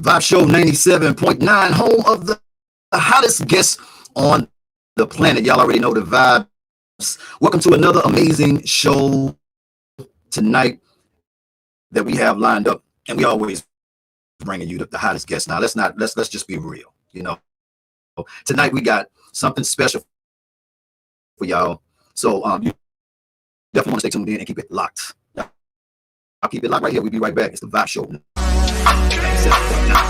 Vibe Show 97.9, home of the hottest guests on the planet. Y'all already know the vibes. Welcome to another amazing show tonight that we have lined up, and we always bringing you the hottest guests. Now let's just be real. Tonight we got something special for y'all. So you definitely want to stay tuned in and keep it locked. I'll keep it locked right here. We'll be right back. It's the Vibe Show 97.9.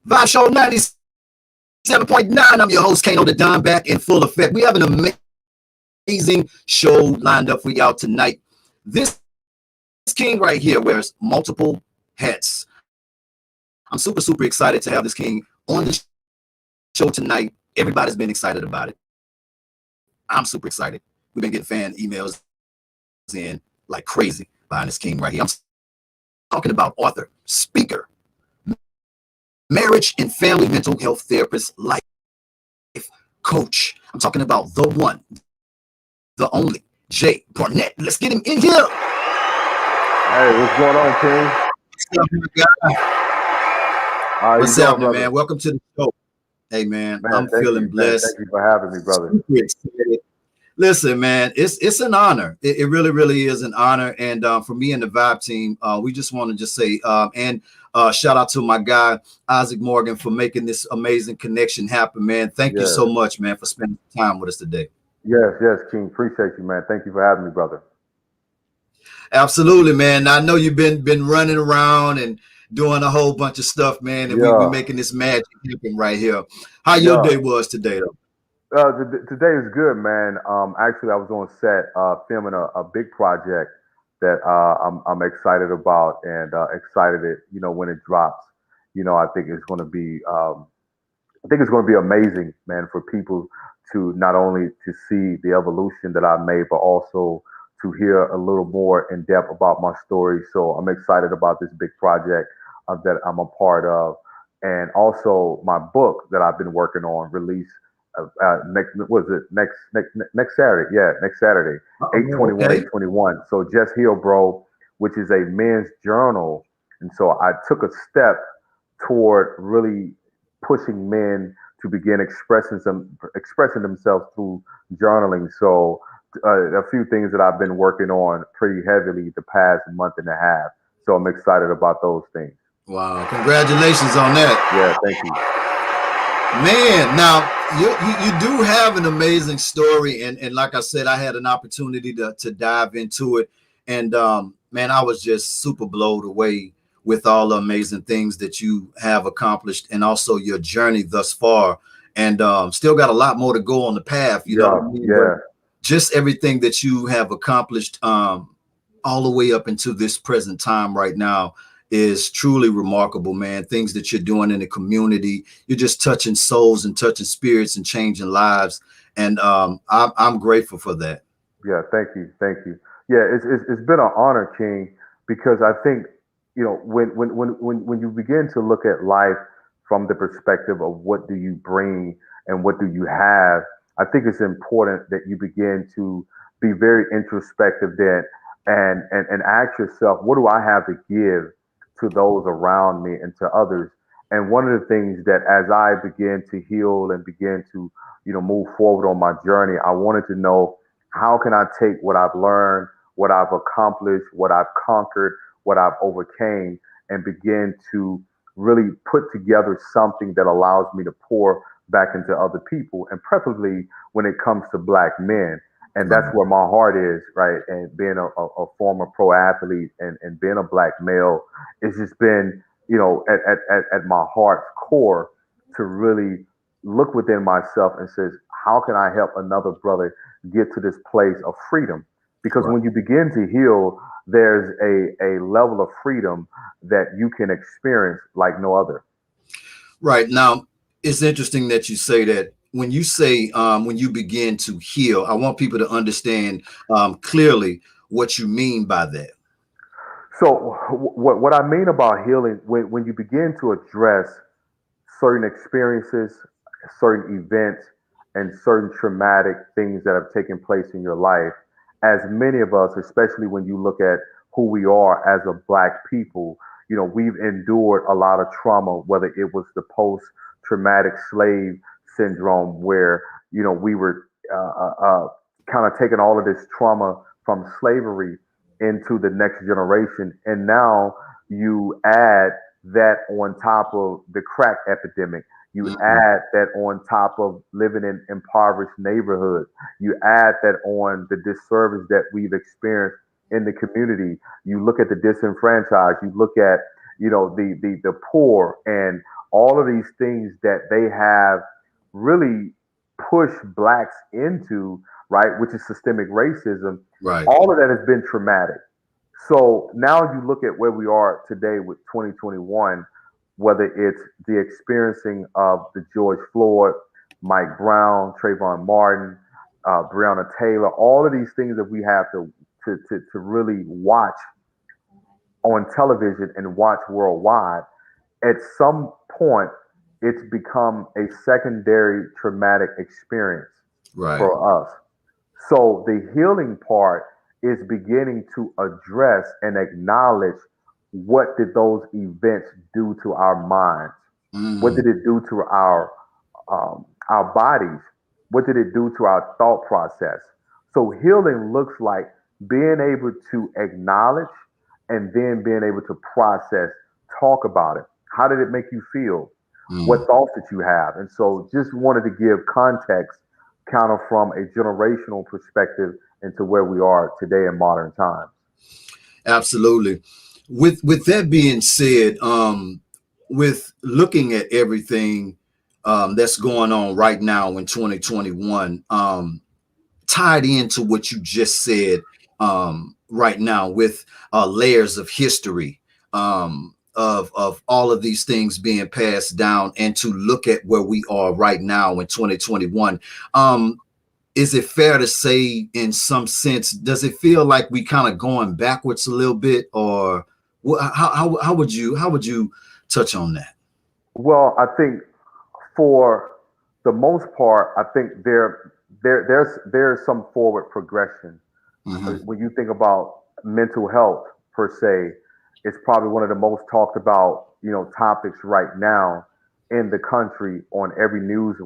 Vibe Show 97.9. I'm your host, Kano the Don, back in full effect. We have an amazing show lined up for y'all tonight. This king right here wears multiple hats. I'm super excited to have this king on the show tonight. Everybody's been excited about it. I'm super excited. We've been getting fan emails in like crazy behind this king right here. I'm talking about author, speaker, marriage and family mental health therapist, life coach. I'm talking about the one, the only, Jay Barnett. Let's get him in here. Hey, what's going on, King? What's happening, man? Welcome to the show. Hey, man, I'm feeling blessed. Thank you for having me, brother. Super excited. Listen, man, it's an honor. It really is an honor. And for me and the Vibe team, we just want to just say, shout out to my guy, Isaac Morgan, for making this amazing connection happen, man. Thank you so much, man, for spending time with us today. Yes, King. Appreciate you, man. Thank you for having me, brother. Absolutely, man. I know you've been running around and doing a whole bunch of stuff, man, and we're making this magic happen right here. How your day was today, though? Today is good, man. Actually, I was on set filming a big project that I'm excited about and excited when it drops. I think it's going to be amazing, man, for people to not only to see the evolution that I made, but also to hear a little more in depth about my story. So I'm excited about this big project that I'm a part of, and also my book that I've been working on release. Next Saturday? Yeah, next Saturday, 8/21. So Just Heal, Bro, which is a men's journal, and so I took a step toward really pushing men to begin expressing themselves through journaling. So a few things that I've been working on pretty heavily the past month and a half. So I'm excited about those things. Wow! Congratulations on that. Yeah, thank you. Man, now you do have an amazing story, and like I said, I had an opportunity to dive into it, and man, I was just super blown away with all the amazing things that you have accomplished, and also your journey thus far, and still got a lot more to go on the path. You know, just everything that you have accomplished, all the way up into this present time right now, is truly remarkable, man. Things that you're doing in the community, you're just touching souls and touching spirits and changing lives. And I'm grateful for that. Yeah, thank you. Yeah, it's been an honor, King, because I think, when you begin to look at life from the perspective of what do you bring and what do you have, I think it's important that you begin to be very introspective then and ask yourself, what do I have to give to those around me and to others? And one of the things that as I begin to heal and begin to, move forward on my journey, I wanted to know, how can I take what I've learned, what I've accomplished, what I've conquered, what I've overcame, and begin to really put together something that allows me to pour back into other people, and preferably when it comes to black men. And that's Right. where my heart is, right? And being a former pro athlete and being a black male, it's just been, at my heart's core to really look within myself and says, how can I help another brother get to this place of freedom? Because Right. when you begin to heal, there's a level of freedom that you can experience like no other. Right. Now, it's interesting that you say that. When you say when you begin to heal, I want people to understand clearly what you mean by that. So, what I mean about healing, when you begin to address certain experiences, certain events, and certain traumatic things that have taken place in your life, as many of us, especially when you look at who we are as a black people, we've endured a lot of trauma, whether it was the post traumatic slave syndrome, where, we were kind of taking all of this trauma from slavery into the next generation. And now you add that on top of the crack epidemic. You Mhm. add that on top of living in impoverished neighborhoods. You add that on the disservice that we've experienced in the community. You look at the disenfranchised. You look at, the poor, and all of these things that they have really pushed blacks into, right, which is systemic racism. Right. All of that has been traumatic. So now you look at where we are today with 2021, whether it's the experiencing of the George Floyd, Mike Brown, Trayvon Martin, Breonna Taylor, all of these things that we have to really watch on television and watch worldwide. At some point, it's become a secondary traumatic experience Right. for us. So the healing part is beginning to address and acknowledge, what did those events do to our minds? What Mm. did it do to our bodies? What did it do to our thought process? So healing looks like being able to acknowledge and then being able to process, talk about it. How did it make you feel? What Mm. thoughts did you have? And so just wanted to give context kind of from a generational perspective into where we are today in modern times. Absolutely. With that being said, with looking at everything that's going on right now in 2021, tied into what you just said right now with layers of history of all of these things being passed down, and to look at where we are right now in 2021. Is it fair to say, in some sense, does it feel like we kind of going backwards a little bit, or how would you touch on that? Well, I think for the most part, I think there's some forward progression. Hmm. When you think about mental health per se, it's probably one of the most talked about, topics right now in the country, on every news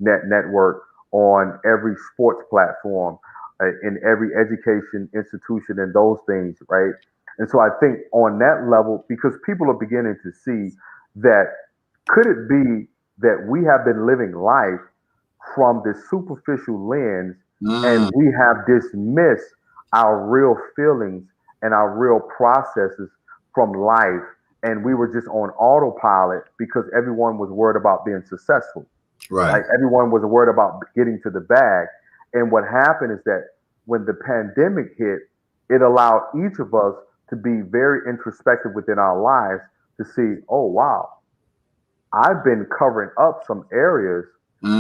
network, on every sports platform, in every education institution, and those things, right? And so I think on that level, because people are beginning to see that, could it be that we have been living life from this superficial lens, and Mm. we have dismissed our real feelings and our real processes from life, and we were just on autopilot because everyone was worried about being successful, Right. right? Everyone was worried about getting to the bag. And what happened is that when the pandemic hit, it allowed each of us to be very introspective within our lives to see, oh wow, I've been covering up some areas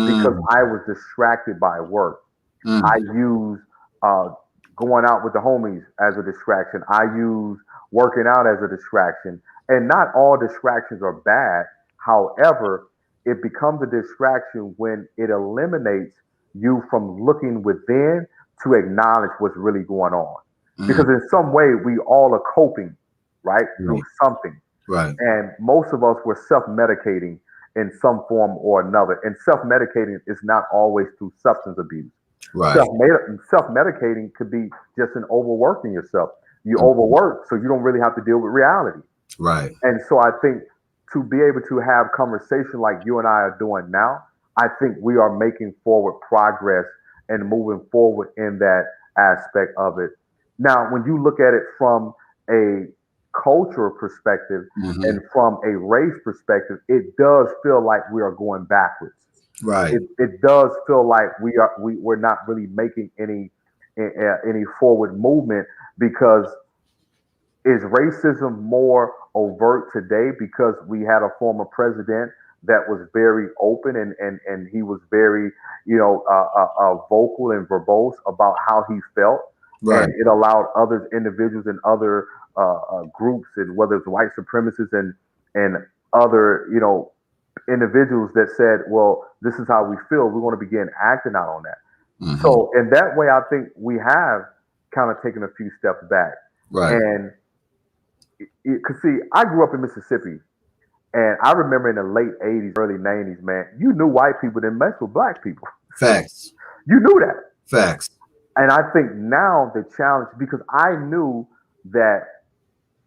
because Mm. I was distracted by work. I Mm. use uh, going out with the homies as a distraction. I use working out as a distraction. And not all distractions are bad. However, it becomes a distraction when it eliminates you from looking within to acknowledge what's really going on. Because Mm. in some way, we all are coping, right, through Right. something. Right. And most of us were self-medicating in some form or another. And self-medicating is not always through substance abuse. Right. Self-medicating could be just in overworking yourself. You Mhm. overwork, so you don't really have to deal with reality. Right. And so I think to be able to have conversation like you and I are doing now, I think we are making forward progress and moving forward in that aspect of it. Now, when you look at it from a cultural perspective Hmm. and from a race perspective, it does feel like we are going backwards. Right. It does feel like we're not really making any forward movement because is racism more overt today because we had a former president that was very open and he was very, vocal and verbose about how he felt, Right. and it allowed other individuals and other groups, and whether it's white supremacists and other, individuals that said, well, this is how we feel. We want to begin acting out on that. Hmm. So in that way, I think we have kind of taken a few steps back. Right. And because see, I grew up in Mississippi, and I remember in the late '80s, early '90s, man, you knew white people didn't mess with black people. Facts. You knew that, Facts. and I think now the challenge, because I knew that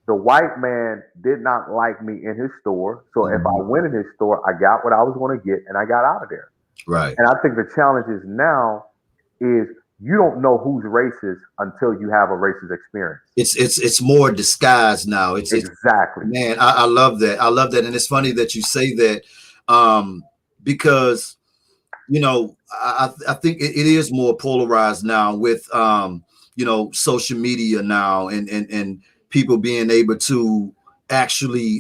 the white man did not like me in his store, so if I Mhm. went in his store, I got what I was going to get, and I got out of there. Right. And I think the challenge is now is you don't know who's racist until you have a racist experience. It's more disguised now. It's Exactly. man, I love that. I love that. And it's funny that you say that, because I think it is more polarized now with social media now and people being able to actually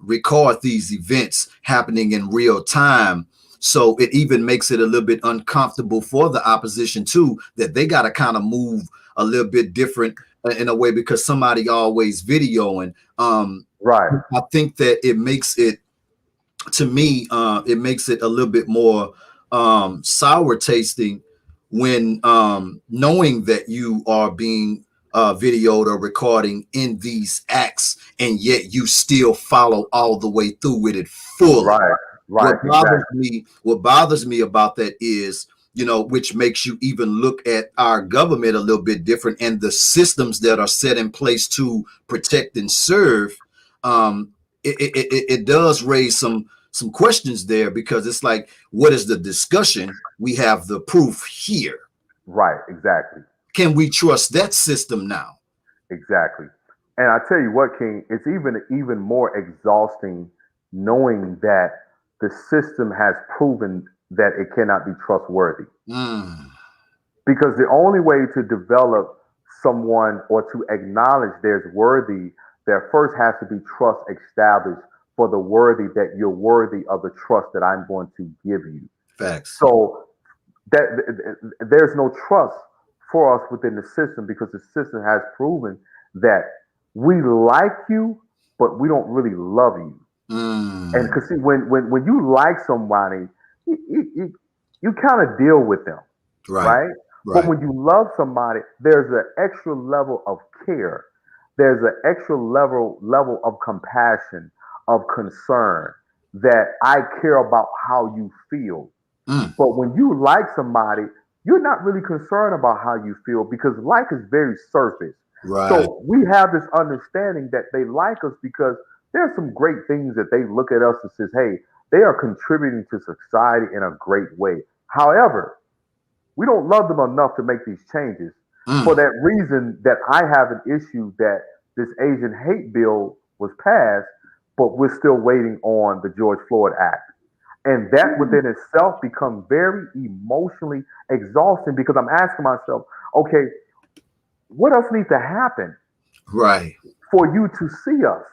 record these events happening in real time. So it even makes it a little bit uncomfortable for the opposition too, that they got to kind of move a little bit different in a way because somebody always videoing. Right. I think that it makes it, to me, it makes it a little bit more sour tasting when knowing that you are being videoed or recording in these acts, and yet you still follow all the way through with it fully. Right. Right. Exactly. What bothers me about that is, which makes you even look at our government a little bit different and the systems that are set in place to protect and serve. Um, it does raise some questions there because it's like, what is the discussion? We have the proof here. Right. Exactly. Can we trust that system now? Exactly. And I tell you what, King, it's even more exhausting knowing that the system has proven that it cannot be trustworthy. Mm, Because the only way to develop someone or to acknowledge there's worthy, there first has to be trust established for the worthy, that you're worthy of the trust that I'm going to give you. facts. So there's no trust for us within the system because the system has proven that we like you, but we don't really love you. And Mm, because see, when you like somebody, you kind of deal with them, right, right? But right. when you love somebody, there's an extra level of care. There's an extra level of compassion, of concern, that I care about how you feel. Mm, But when you like somebody, you're not really concerned about how you feel because life is very surface. right. So we have this understanding that they like us because there's some great things that they look at us and says, hey, they are contributing to society in a great way. However, we don't love them enough to make these changes. For Mm, that reason, that I have an issue that this Asian hate bill was passed, but we're still waiting on the George Floyd Act. And that within itself becomes very emotionally exhausting because I'm asking myself, okay, what else needs to happen right, for you to see us?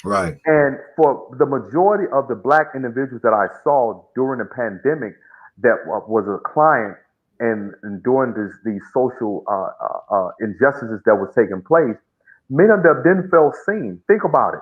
right. And for the majority of the black individuals that I saw during the pandemic that was a client and during these social injustices that was taking place, many of them didn't feel seen. Think about it.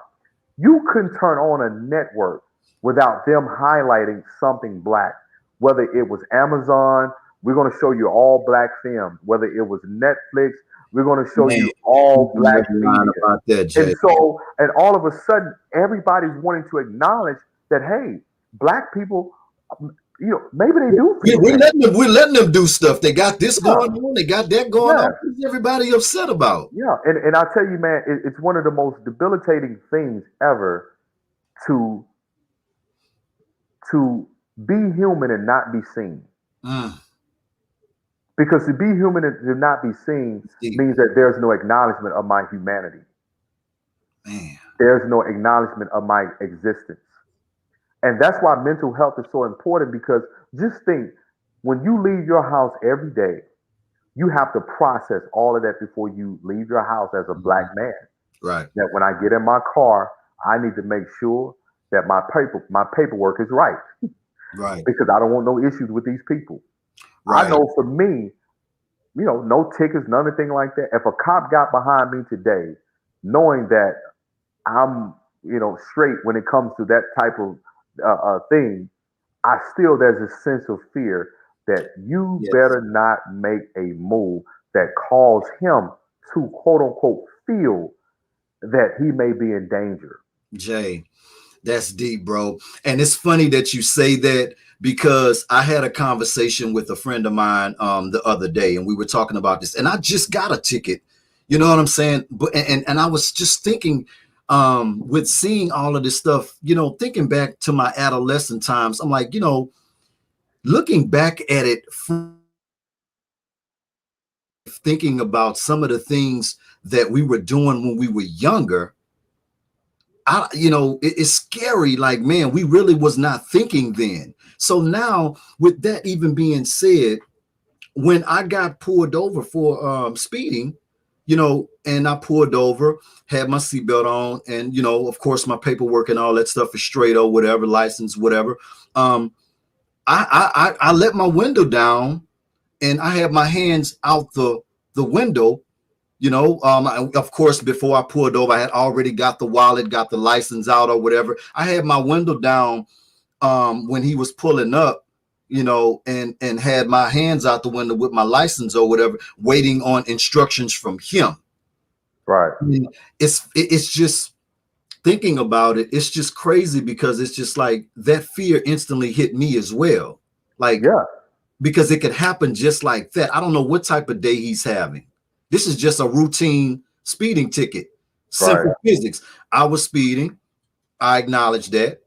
You couldn't turn on a network without them highlighting something black, whether it was Amazon, We're going to show you all black films, whether it was Netflix. We're going to show Man, you all you black never lying media. about that, And Jay. so, and all of a sudden, everybody's wanting to acknowledge that, hey, black people, maybe they do feel We're pain. letting them do stuff. They got this Yeah, going on. They got that going yeah, on. What's everybody upset about? yeah. And I tell you, man, it's one of the most debilitating things ever to to be human and not be seen. Mm, Because to be human and to not be seen deep, means that there's no acknowledgement of my humanity. man. There's no acknowledgement of my existence. And that's why mental health is so important because just think when you leave your house every day, you have to process all of that before you leave your house as a black Mhm. man. Right, That when I get in my car, I need to make sure that my paperwork is right right, because I don't want no issues with these people. I right. know for me, no tickets, none of thing like that. If a cop got behind me today, knowing that I'm, straight when it comes to that type of thing, I still there's a sense of fear that you Yes, better not make a move that cause him to quote unquote feel that he may be in danger. Jay. That's deep, bro. And it's funny that you say that because I had a conversation with a friend of mine the other day, and we were talking about this. And I just got a ticket. You know what I'm saying? But and I was just thinking, with seeing all of this stuff, thinking back to my adolescent times, I'm like, looking back at it, thinking about some of the things that we were doing when we were younger. It's scary. Like, man, we really was not thinking then. So now, with that even being said, when I got pulled over for speeding, and I pulled over, had my seatbelt on, and of course, my paperwork and all that stuff is straight or whatever, license, whatever. Um, I let my window down, and I had my hands out the window. Of course, before I pulled over, I had already got the wallet, got the license out or whatever. I had my window down when he was pulling up, and had my hands out the window with my license or whatever, waiting on instructions from him. Right. I mean, it's just thinking about it. It's just crazy because it's just like that fear instantly hit me as well. Like, Yeah. because it could happen just like that. I don't know what type of day he's having. This is just a routine speeding ticket. Right. Simple physics. I was speeding. I acknowledge that.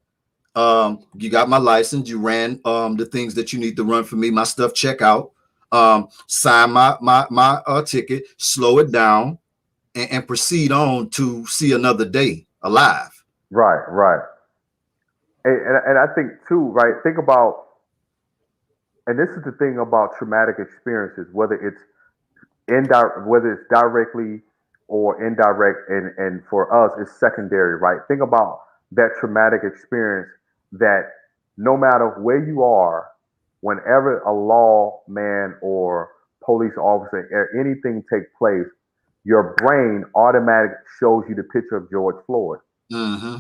You got my license. You ran the things that you need to run for me. My stuff check out. Sign my ticket. Slow it down and proceed on to see another day alive. Right. Right. And I think too, right? Think about, and this is the thing about traumatic experiences, whether it's directly or indirect, and for us it's secondary, right? Think about that traumatic experience that no matter where you are, whenever a lawman or police officer or anything take place, your brain automatically shows you the picture of George Floyd. Mm-hmm.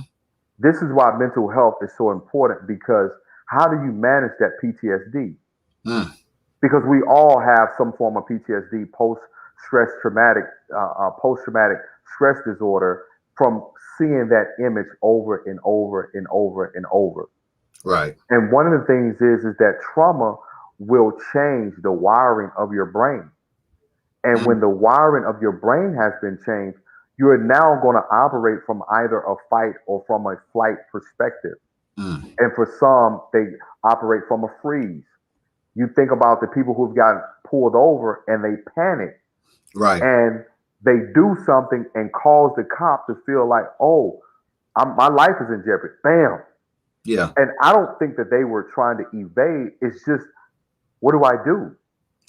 This is why mental health is so important because how do you manage that PTSD? Mm. Because we all have some form of PTSD, post traumatic stress disorder, from seeing that image over and over and over and over. Right. And one of the things is that trauma will change the wiring of your brain. And Mm. when the wiring of your brain has been changed, you're now going to operate from either a fight or from a flight perspective. Mm. And for some, they operate from a freeze. You think about the people who've gotten pulled over and they panic Right. and they do something and cause the cop to feel like, oh, my life is in jeopardy. Bam. Yeah. And I don't think that they were trying to evade. It's just, what do I do?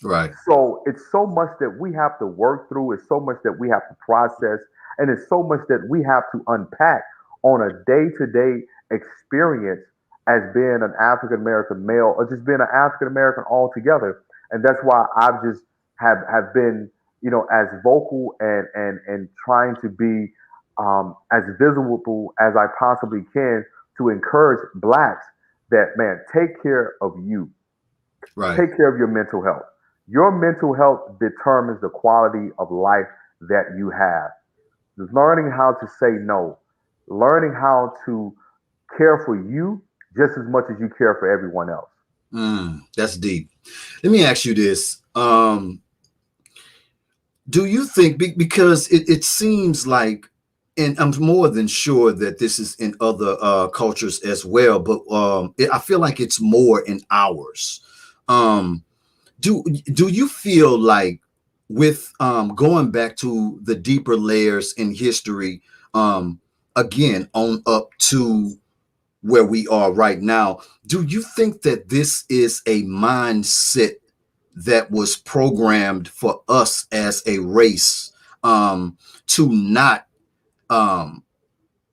Right. So it's so much that we have to work through. It's so much that we have to process. And it's so much that we have to unpack on a day to day experience as being an African American male or just being an African American altogether. And that's why I've just have been, as vocal and trying to be as visible as I possibly can to encourage blacks that, man, take care of you. Right. Take care of your mental health. Your mental health determines the quality of life that you have. Learning how to say no, learning how to care for you just as much as you care for everyone else. That's deep. Let me ask you this. Do you think, because it seems like, and I'm more than sure that this is in other cultures as well, but I feel like it's more in ours. Um, do you feel like, with going back to the deeper layers in history, again on up to where we are right now, do you think that this is a mindset that was programmed for us as a race, to not um,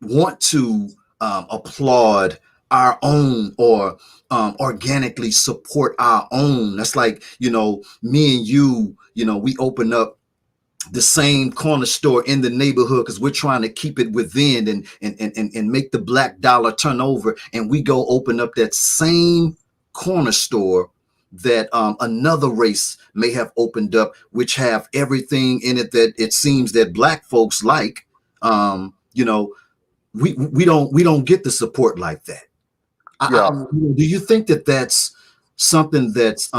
want to applaud our own, or organically support our own? That's like, me and you, we open up the same corner store in the neighborhood because we're trying to keep it within, and make the black dollar turn over, and we go open up that same corner store that another race may have opened up, which have everything in it that it seems that black folks like. We don't get the support like that. Yeah. Do you think that that's something that's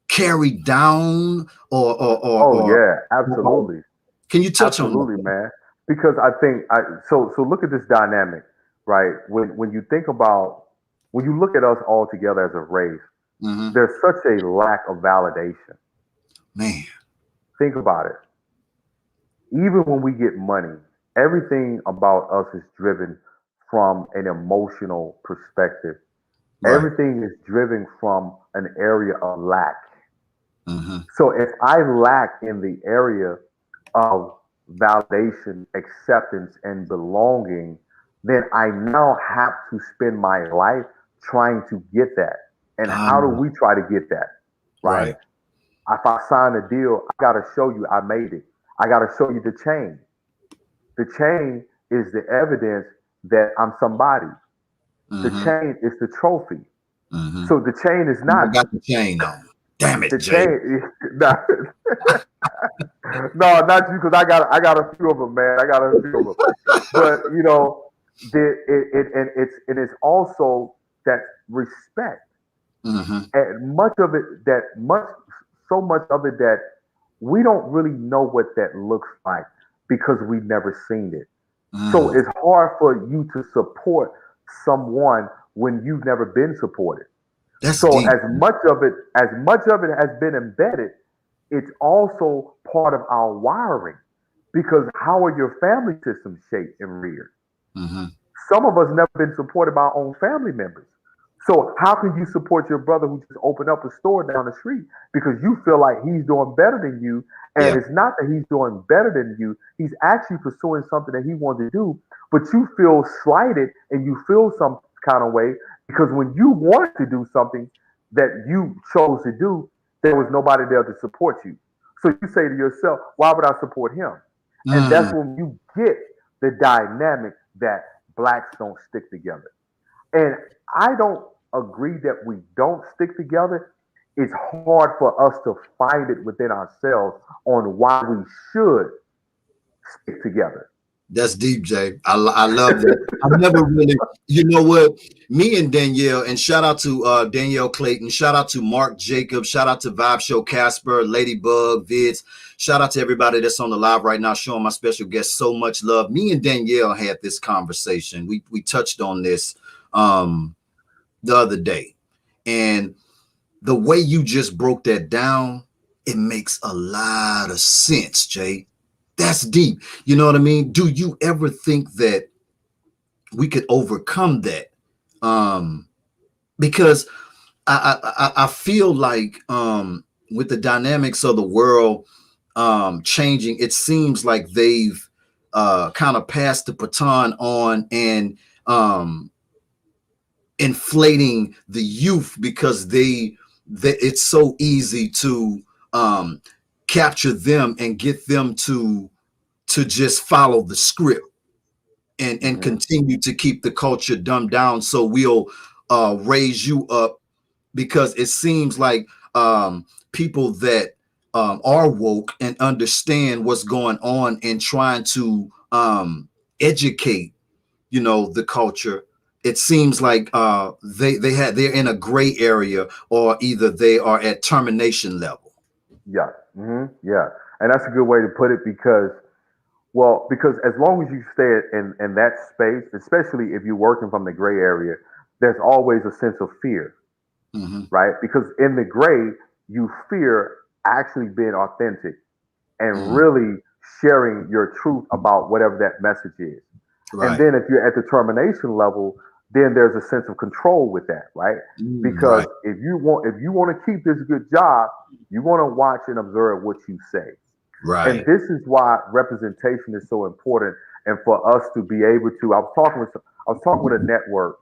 carried down, Oh or yeah, or absolutely. can you touch on that? Absolutely, man. Because I think so look at this dynamic, right? When you think about when you look at us all together as a race, Hmm. there's such a lack of validation. Man. Think about it. Even when we get money, everything about us is driven from an emotional perspective. Right. Everything is driven from an area of lack. Hmm. So if I lack in the area of validation, acceptance, and belonging, then I now have to spend my life trying to get that. And how do we try to get that? Right? Right. If I sign a deal, I got to show you I made it. I got to show you the chain. The chain is the evidence that I'm somebody. The Hmm. chain is the trophy. Hmm. So the chain is I not got the chain on. Damn it, the Jay. chain. Not, no, not you, because I got a few of them, man. I got a few of them. But it's also that respect, Hmm. and much of it that much so much of it that we don't really know what that looks like because we've never seen it. So Mm. it's hard for you to support someone when you've never been supported. That's So deep. as much of it has been embedded, it's also part of our wiring. Because how are your family systems shaped and reared? Hmm. Some of us never been supported by our own family members. So how can you support your brother who just opened up a store down the street because you feel like he's doing better than you? And Yeah. it's not that he's doing better than you. He's actually pursuing something that he wanted to do, but you feel slighted and you feel some kind of way because when you wanted to do something that you chose to do, there was nobody there to support you. So you say to yourself, why would I support him? And that's Mm. when you get the dynamic that blacks don't stick together. And I don't agree that we don't stick together. It's hard for us to find it within ourselves on why we should stick together. That's deep, Jay. I love that. I've never really, you know what? Me and Danielle, and shout out to Danielle Clayton, shout out to Mark Jacobs, shout out to Vibe Show Casper, Ladybug, Vids, shout out to everybody that's on the live right now, showing my special guest so much love. Me and Danielle had this conversation. We touched on this um the other day. And the way you just broke that down, it makes a lot of sense, Jay. That's deep. You know what I mean? Do you ever think that we could overcome that? Um, because I feel like, with the dynamics of the world changing, it seems like they've kind of passed the baton on, and inflating the youth because it's so easy to um, capture them and get them to just follow the script, and Hmm. continue to keep the culture dumbed down, so we'll raise you up because it seems like people that are woke and understand what's going on and trying to educate, the culture. It seems like they're in a gray area, or either they are at termination level. Yeah. Yeah. And that's a good way to put it because as long as you stay in that space, especially if you're working from the gray area, there's always a sense of fear, Hmm. right? Because in the gray, you fear actually being authentic and Hmm. really sharing your truth about whatever that message is. And Right. then if you're at the termination level, then there's a sense of control with that, right? Because Right. if you want to keep this good job, you want to watch and observe what you say. And Right. this is why representation is so important. And for us to be able to, I was talking with a network,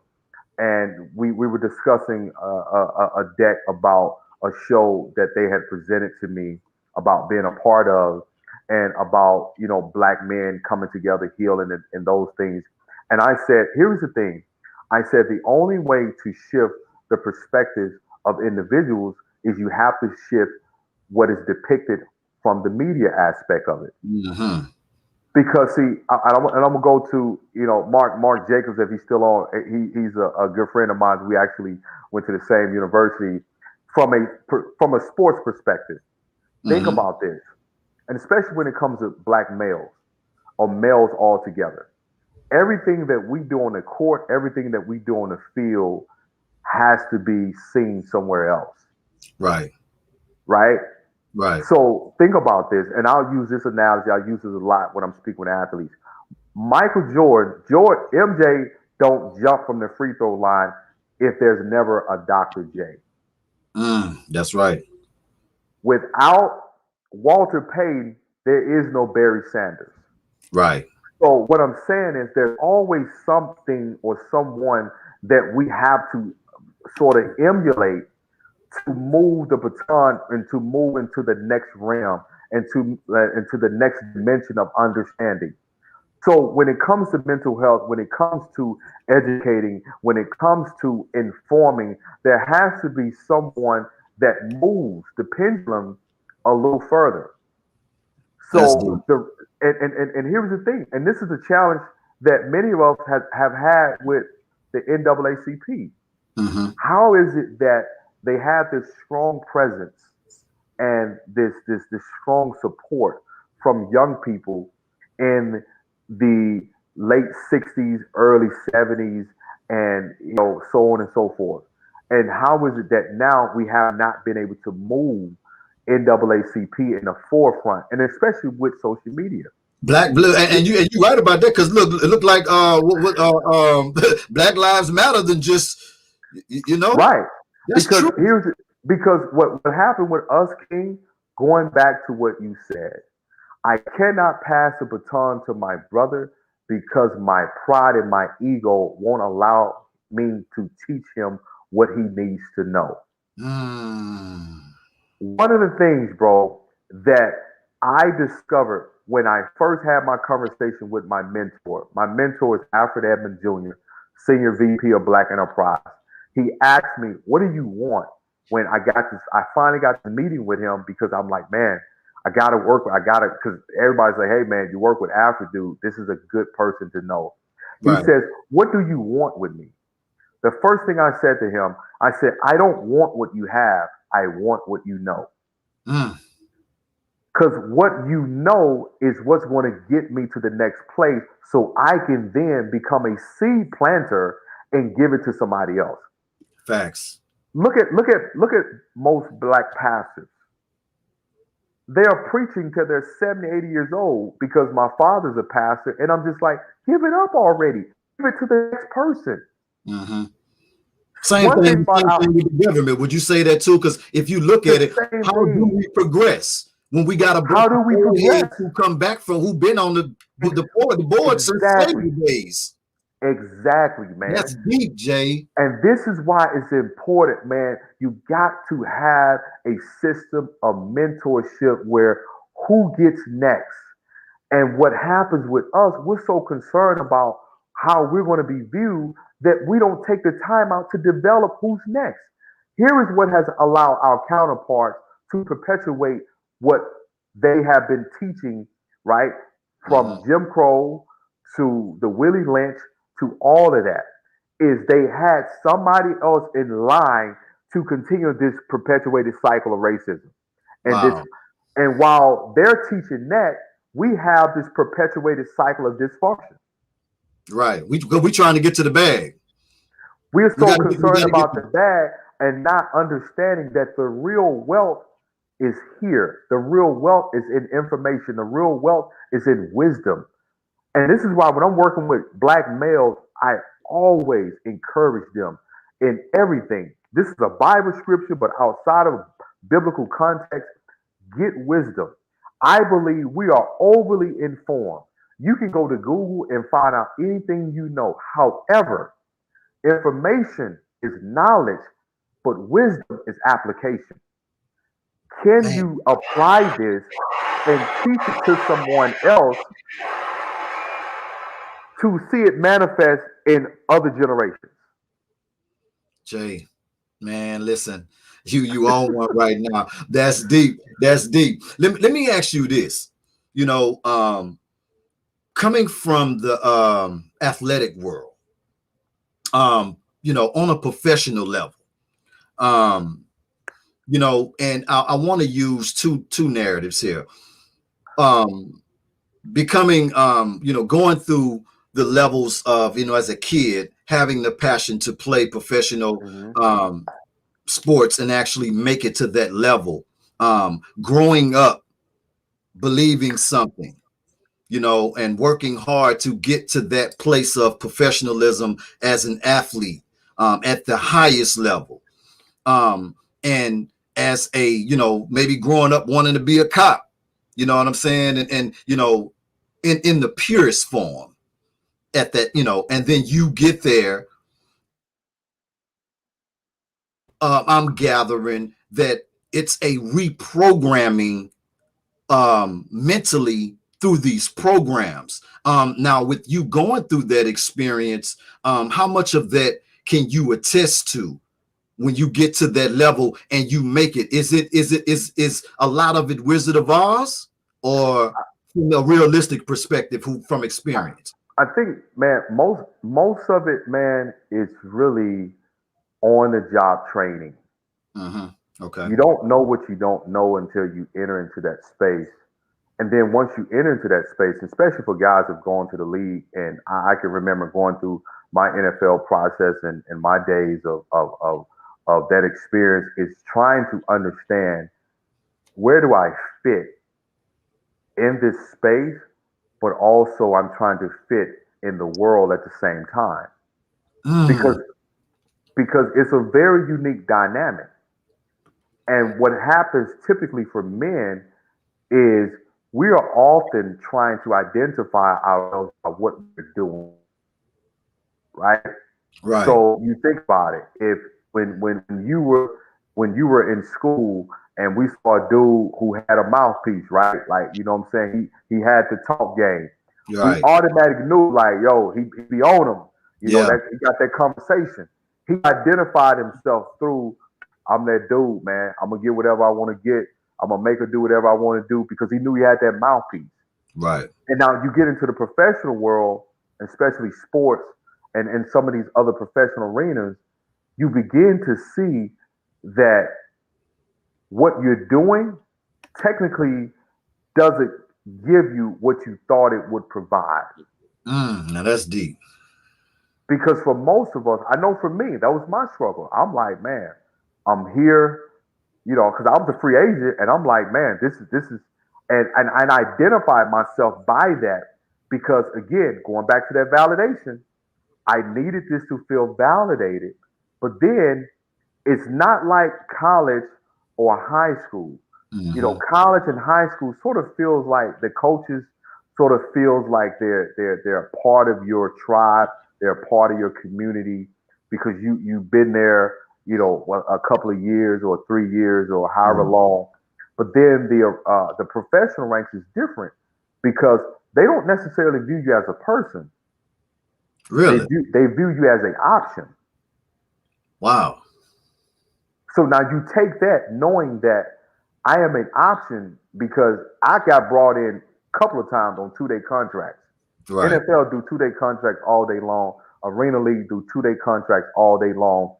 and we were discussing a deck about a show that they had presented to me about being a part of, and about black men coming together, healing, and those things. And I said, here's the thing. I said the only way to shift the perspectives of individuals is you have to shift what is depicted from the media aspect of it. Hmm. Because see, and I'm gonna go to Mark Jacobs, if he's still on. He's a good friend of mine. We actually went to the same university. From a sports perspective, think Hmm. about this, and especially when it comes to black males or males altogether. Everything that we do on the court, everything that we do on the field, has to be seen somewhere else, Right. right? Right. So think about this, and I'll use this analogy. I use this a lot when I'm speaking with athletes. Michael Jordan, MJ don't jump from the free throw line if there's never a Dr. J. That's right. Without Walter Payton, there is no Barry Sanders. Right. So what I'm saying is there's always something or someone that we have to sort of emulate to move the baton and to move into the next realm and to into the next dimension of understanding. So when it comes to mental health, when it comes to educating, when it comes to informing, there has to be someone that moves the pendulum a little further. That's So deep. and here's the thing, and this is the challenge that many of us have had with the NAACP. Hmm. How is it that they have this strong presence and this strong support from young people in the late 60s, early 70s, and so on and so forth? And how is it that now we have not been able to move NAACP in the forefront, and especially with social media? Black blue, and you right about that, because look, it looked like Black Lives Matter than just Right. that's Because true. what happened with us, King, going back to what you said, I cannot pass the baton to my brother because my pride and my ego won't allow me to teach him what he needs to know. Mm. One of the things, bro, that I discovered when I first had my conversation with my mentor is Alfred Edmond Jr., Senior VP of Black Enterprise. He asked me, "What do you want?" When I finally got the meeting with him, because I'm like, man, because everybody's like, hey, man, you work with Alfred, dude. This is a good person to know. He Right. says, "What do you want with me?" The first thing I said to him, I said, "I don't want what you have. I want what you know." Mm. Because what you know is what's going to get me to the next place so I can then become a seed planter and give it to somebody else. Facts. Look at most black pastors. They are preaching till they're 70, 80 years old because my father's a pastor, and I'm just like, give it up already. Give it to the next person. Hmm. Same One thing thing. about Same thing with the government. Would you say that too? Because if you look the at it, same how do thing. we progress when we got a bunch How of do we old heads progress? who come back from who've been on the board since Exactly. slavery days? Exactly, man. That's deep, Jay. And this is why it's important, man. You got to have a system of mentorship where who gets next. And what happens with us, we're so concerned about how we're going to be viewed that we don't take the time out to develop who's next. Here is what has allowed our counterparts to perpetuate what they have been teaching, right? From Jim Crow to the Willie Lynch to all of that, is they had somebody else in line to continue this perpetuated cycle of racism. And this, Wow. and while they're teaching that, we have this perpetuated cycle of dysfunction. Right. We trying to get to the bag. We're We so got to get. We concerned got to get. about the bag and not understanding that the real wealth is here. The real wealth is in information. The real wealth is in wisdom. And this is why when I'm working with black males, I always encourage them in everything. This is a Bible scripture, but outside of biblical context, get wisdom. I believe we are overly informed. You can go to Google and find out anything you know. However, information is knowledge, but wisdom is application. Can Man, you apply this and teach it to someone else to see it manifest in other generations? Jay, man, listen, you own one right now. That's deep. That's deep. Let me ask you this. You know, coming from the athletic world, you know, on a professional level, um, you know, and I want to use two narratives here. Um, Becoming, you know, going through the levels of, you know, as a kid, having the passion to play professional Mm-hmm. sports and actually make it to that level. Growing up, believing something, you know, and working hard to get to that place of professionalism as an athlete at the highest level. And as a, you know, maybe growing up wanting to be a cop, you know what I'm saying? And you know, in the purest form at that, you know, and then you get there. I'm gathering that it's a reprogramming mentally through these programs. Now, with you going through that experience, how much of that can you attest to when you get to that level and you make it? Is a lot of it Wizard of Oz, or from a realistic perspective, from experience? I think, man, most of it, man, is really on the job training. Okay. You don't know what you don't know until you enter into that space. And then once you enter into that space, especially for guys who've gone to the league, and I can remember going through my NFL process and my days of that experience, is trying to understand, where do I fit in this space, but also I'm trying to fit in the world at the same time. Because Mm, it's a very unique dynamic. And what happens typically for men is we are often trying to identify ourselves by what we're doing, right? right. So you think about it. If when you were in school and we saw a dude who had a mouthpiece, right? Like, you know what I'm saying? He had the talk game. We Right. automatically knew, like, yo, he be on him. You know, Yeah. that he got that conversation. He identified himself through, I'm that dude, man. I'm gonna get whatever I want to get. I'm gonna make her do whatever I want to do, because he knew he had that mouthpiece. Right. And now you get into the professional world, especially sports and some of these other professional arenas, you begin to see that what you're doing technically doesn't give you what you thought it would provide. Now that's deep. Because for most of us, I know for me, that was my struggle. I'm like, man, I'm here, you know, because I was a free agent, and I'm like, man, this is, and I identified myself by that, because again, going back to that validation, I needed this to feel validated. But then it's not like college or high school. You know, Hmm. college and high school sort of feels like the coaches sort of feels like they're a part of your tribe, they're a part of your community, because you've been there, you know, a couple of years or 3 years or however long. But then the professional ranks is different, because they don't necessarily view you as a person. Really? They view you as an option. Wow. So now you take that knowing that I am an option because I got brought in a couple of times on 2-day contracts. Right. NFL do 2-day contracts all day long. Arena League do 2-day contracts all day long.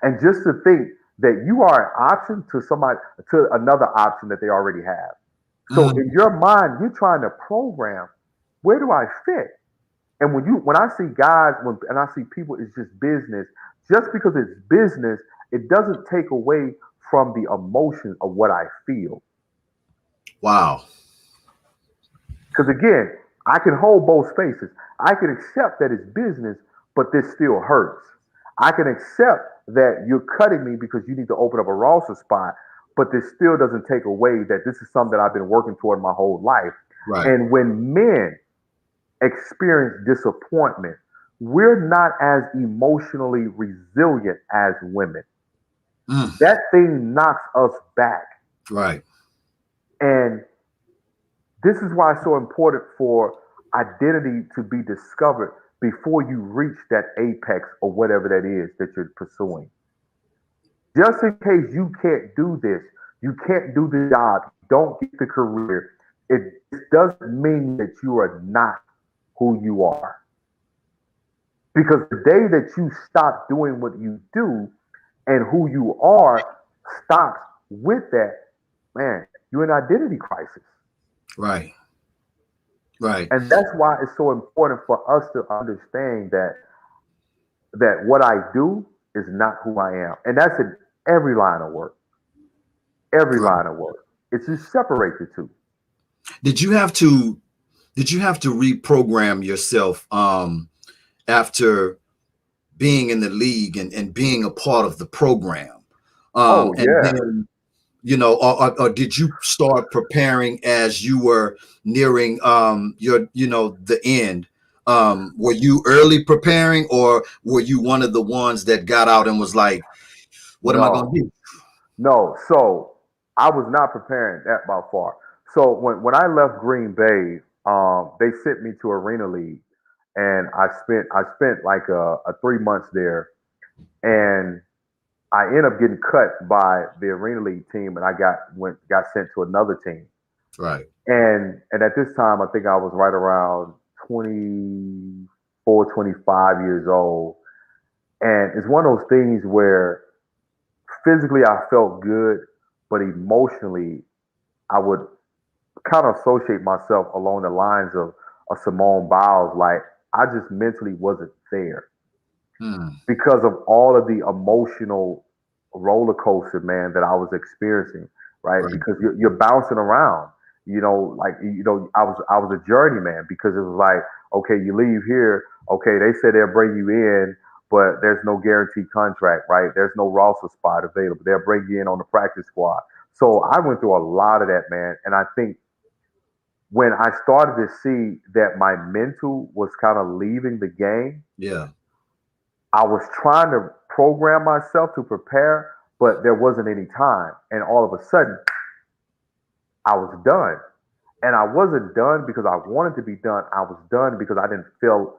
And just to think that you are an option to somebody, to another option that they already have. So in your mind, you're trying to program, where do I fit? And when I see guys, and I see people, it's just business. Just because it's business, it doesn't take away from the emotion of what I feel. Wow. Because again, I can hold both spaces. I can accept that it's business, but this still hurts. I can accept that you're cutting me because you need to open up a roster spot, but this still doesn't take away that this is something that I've been working toward my whole life. Right. And when men experience disappointment, we're not as emotionally resilient as women. That thing knocks us back. Right. And this is why it's so important for identity to be discovered before you reach that apex or whatever that is that you're pursuing. Just in case you can't do this, you can't do the job, don't get the career, it doesn't mean that you are not who you are. Because the day that you stop doing what you do and who you are stops with that, man, you're in identity crisis. Right. Right. And that's why it's so important for us to understand that what I do is not who I am. And that's in every line of work. Every Right. line of work. It's just separate the two. Did you have to reprogram yourself after being in the league and being a part of the program? Oh And yeah. then, or did you start preparing as you were nearing your, the end? Were you early preparing, or were you one of the ones that got out and was like, what am I going No. to do? No. So I was not preparing that by far. So when I left Green Bay, they sent me to Arena League, and I spent like a 3 months there, and I ended up getting cut by the Arena League team, and I got sent to another team. Right. And at this time, I think I was right around 24, 25 years old. And it's one of those things where physically I felt good, but emotionally I would kind of associate myself along the lines of Simone Biles. Like I just mentally wasn't there because of all of the emotional roller coaster, man, that I was experiencing, right? Right. Because you're bouncing around, I was a journeyman because it was like, okay, you leave here, okay, they said they'll bring you in, but there's no guaranteed contract, right? There's no roster spot available. They'll bring you in on the practice squad. So I went through a lot of that, man. And I think when I started to see that my mental was kind of leaving the game, Yeah. I was trying to program myself to prepare, but there wasn't any time. And all of a sudden, I was done. And I wasn't done because I wanted to be done. I was done because I didn't feel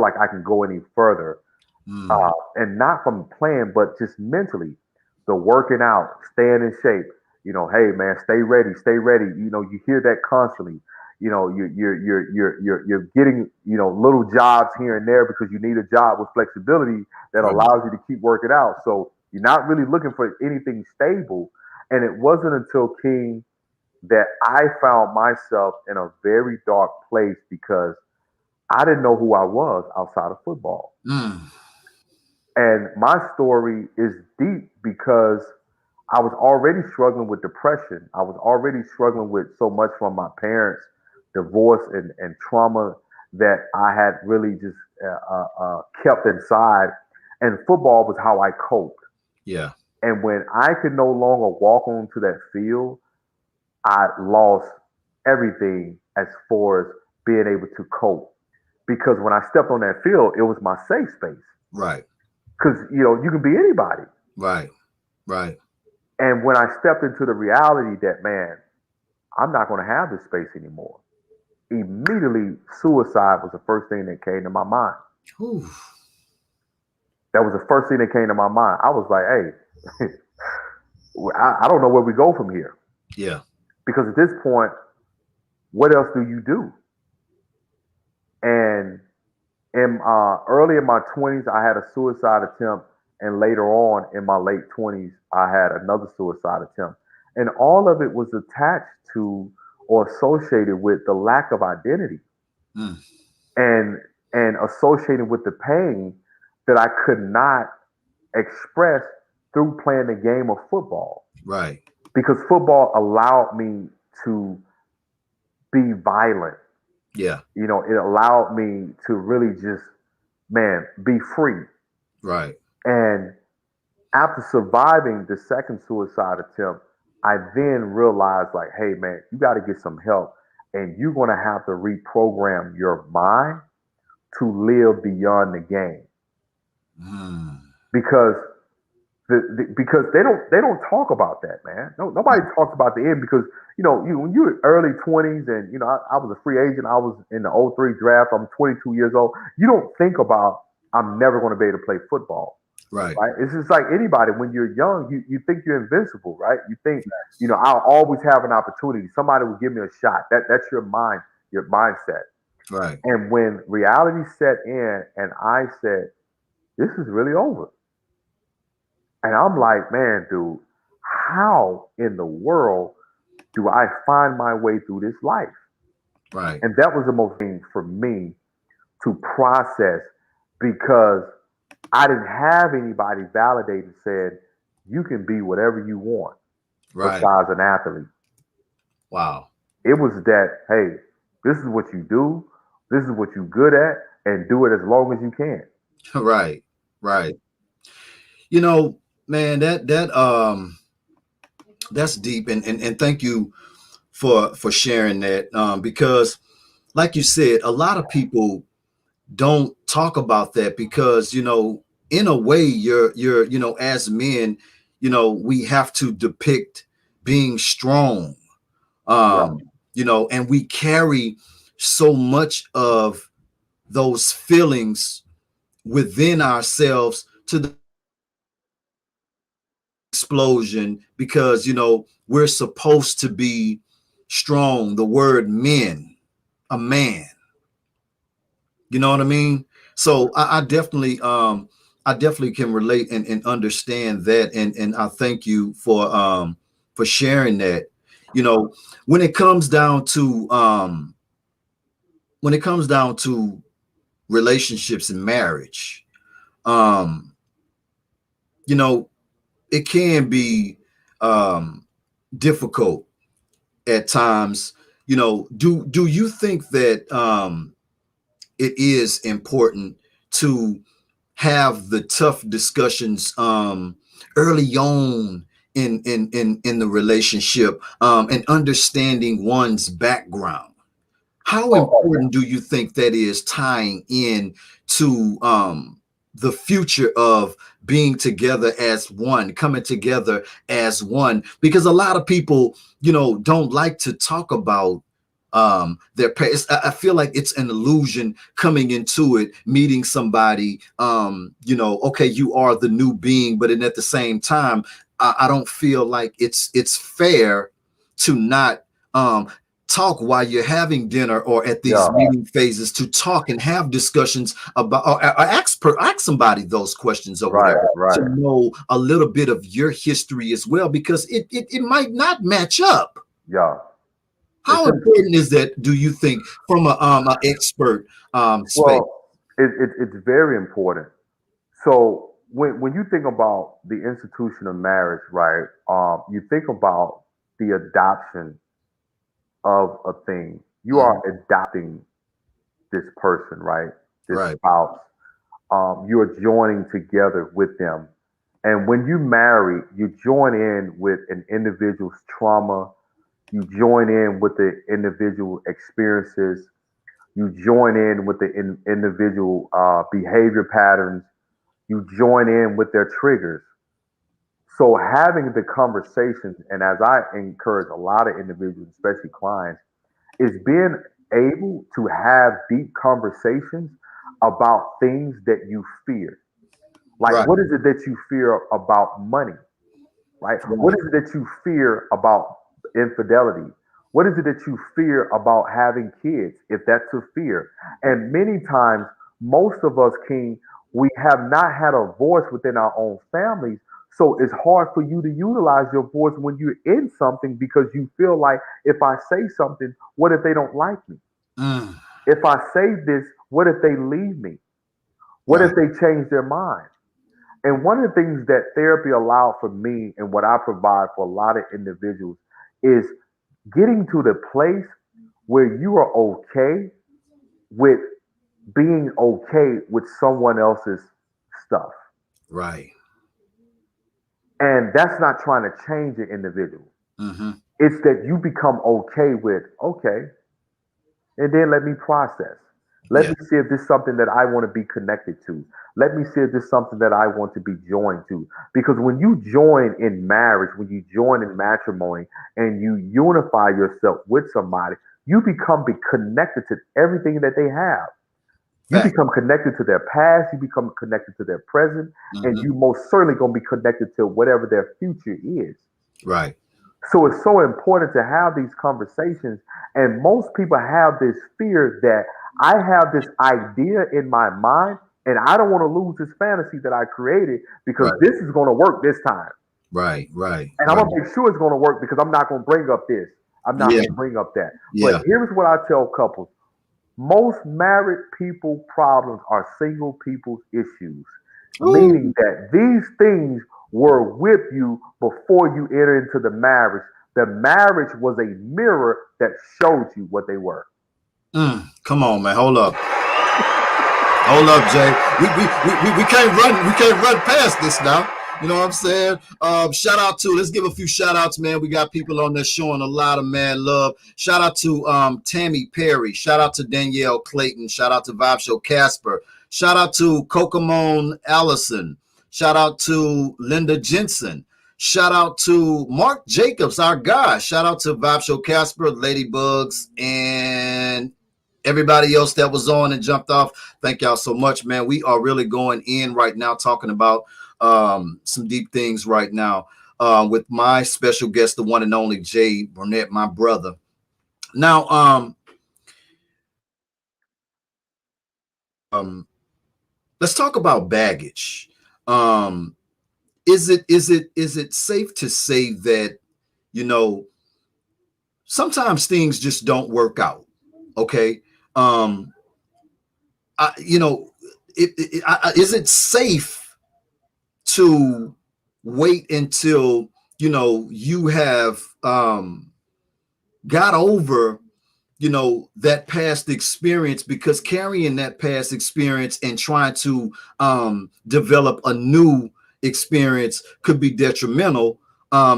like I can go any further. And not from playing, but just mentally, the working out, staying in shape. Hey man, stay ready, stay ready. You hear that constantly. You're getting little jobs here and there because you need a job with flexibility that Right. allows you to keep working out. So you're not really looking for anything stable. And it wasn't until King that I found myself in a very dark place because I didn't know who I was outside of football. And my story is deep because I was already struggling with depression. I was already struggling with so much from my parents' divorce and trauma that I had really just kept inside. And football was how I coped. Yeah. And when I could no longer walk onto that field, I lost everything as far as being able to cope. Because when I stepped on that field, it was my safe space. Right. Because you can be anybody. Right. Right. And when I stepped into the reality that, man, I'm not going to have this space anymore, immediately suicide was the first thing that came to my mind. Whew. That was the first thing that came to my mind. I was like, hey, I don't know where we go from here. Yeah. Because at this point, what else do you do? And early in my 20s, I had a suicide attempt, and later on in my late 20s, I had another suicide attempt, and all of it was attached to or associated with the lack of identity, Mm, and associated with the pain that I could not express through playing the game of football, right. because football allowed me to be violent. Yeah. It allowed me to really just, man, be free. Right. And after surviving the second suicide attempt, I then realized, like, hey, man, you got to get some help. And you're going to have to reprogram your mind to live beyond the game. Mm, Because because they don't talk about that, man. No, nobody talks about the end, because when you're early 20s, and I was a free agent. I was in the '03 draft. I'm 22 years old. You don't think about, I'm never going to be able to play football, right. right? It's just like anybody. When you're young, you think you're invincible, right? You think, I'll always have an opportunity. Somebody will give me a shot. That's your mindset. Right. And when reality set in, and I said, this is really over. And I'm like, man, dude, how in the world do I find my way through this life? Right. And that was the most thing for me to process, because I didn't have anybody validate and said, you can be whatever you want Right. besides an athlete. Wow. It was that, hey, this is what you do, this is what you're good at, and do it as long as you can. Right. Right. Man, that's deep, and thank you for sharing that, because like you said, a lot of people don't talk about that, because in a way, you're as men, we have to depict being strong, Yeah, and we carry so much of those feelings within ourselves to the explosion, because we're supposed to be strong. The word men, a man, you know what I mean? So I definitely can relate and understand that, and I thank you for sharing that. you know when it comes down to relationships and marriage, um you know it can be difficult at times. Do you think that it is important to have the tough discussions early on in the relationship, and understanding one's background? How important do you think that is, tying in to the future of being together as one, coming together as one? Because a lot of people, don't like to talk about their parents. I feel like it's an illusion coming into it, meeting somebody. Okay, you are the new being, but at the same time, I don't feel like it's fair to not um, talk while you're having dinner or at these yeah, meeting phases, to talk and have discussions about, or ask somebody those questions or right, whatever, to right. know a little bit of your history as well, because it might not match up. Yeah. It's How important is that, do you think, from a expert space? Well, it's very important. So when you think about the institution of marriage, right? You think about the adoption of a thing. You are Mhm. adopting this person, right? This Right. spouse. You are joining together with them. And when you marry, you join in with an individual's trauma. You join in with the individual experiences. You join in with the individual behavior patterns. You join in with their triggers. So having the conversations, and as I encourage a lot of individuals, especially clients, is being able to have deep conversations about things that you fear. Like, Right. what is it that you fear about money? right? What Right. is it that you fear about infidelity? What is it that you fear about having kids, if that's a fear? And many times, most of us, King, we have not had a voice within our own families. So it's hard for you to utilize your voice when you're in something because you feel like if I say something, what if they don't like me? Mm, If I say this, what if they leave me? What if right. they change their mind? And one of the things that therapy allowed for me and what I provide for a lot of individuals is getting to the place where you are okay with being okay with someone else's stuff. Right. And that's not trying to change an individual. Mm-hmm. It's that you become okay with, okay, and then let me process. Let Yeah. me see if this is something that I want to be connected to. Let me see if this is something that I want to be joined to. Because when you join in marriage, when you join in matrimony, and you unify yourself with somebody, you become connected to everything that they have. You Fact. become connected to their past, you become connected to their present, and Mm-hmm. you most certainly going to be connected to whatever their future is. Right. So it's so important to have these conversations. And most people have this fear that I have this idea in my mind and I don't want to lose this fantasy that I created because Right. this is going to work this time. Right. Right. And I'm Right. going to make sure it's going to work because I'm not going to bring up this. I'm not Yeah. going to bring up that. But Yeah. here's what I tell couples. Most married people problems are single people's issues, meaning Ooh. that these things were with you before you enter into the marriage. The marriage was a mirror that showed you what they were. Come on, man. Hold up. Hold up, Jay. We can't run. We can't run past this now. You know what I'm saying? Shout out to. Let's give a few shout outs, man. We got people on there showing a lot of mad love. Shout out to Tammy Perry. Shout out to Danielle Clayton. Shout out to Vibe Show Casper. Shout out to Kokomon Allison. Shout out to Linda Jensen. Shout out to Mark Jacobs, our guy. Shout out to Vibe Show Casper, Ladybugs, and everybody else that was on and jumped off. Thank y'all so much, man. We are really going in right now, talking about some deep things right now with my special guest, the one and only Jay Barnett, my brother. Now, um, let's talk about baggage. Um, is it safe to say that, you know, sometimes things just don't work out? Okay. Um, you know, is it safe to wait until, you know, you have got over, you know, that past experience? Because carrying that past experience and trying to develop a new experience could be detrimental,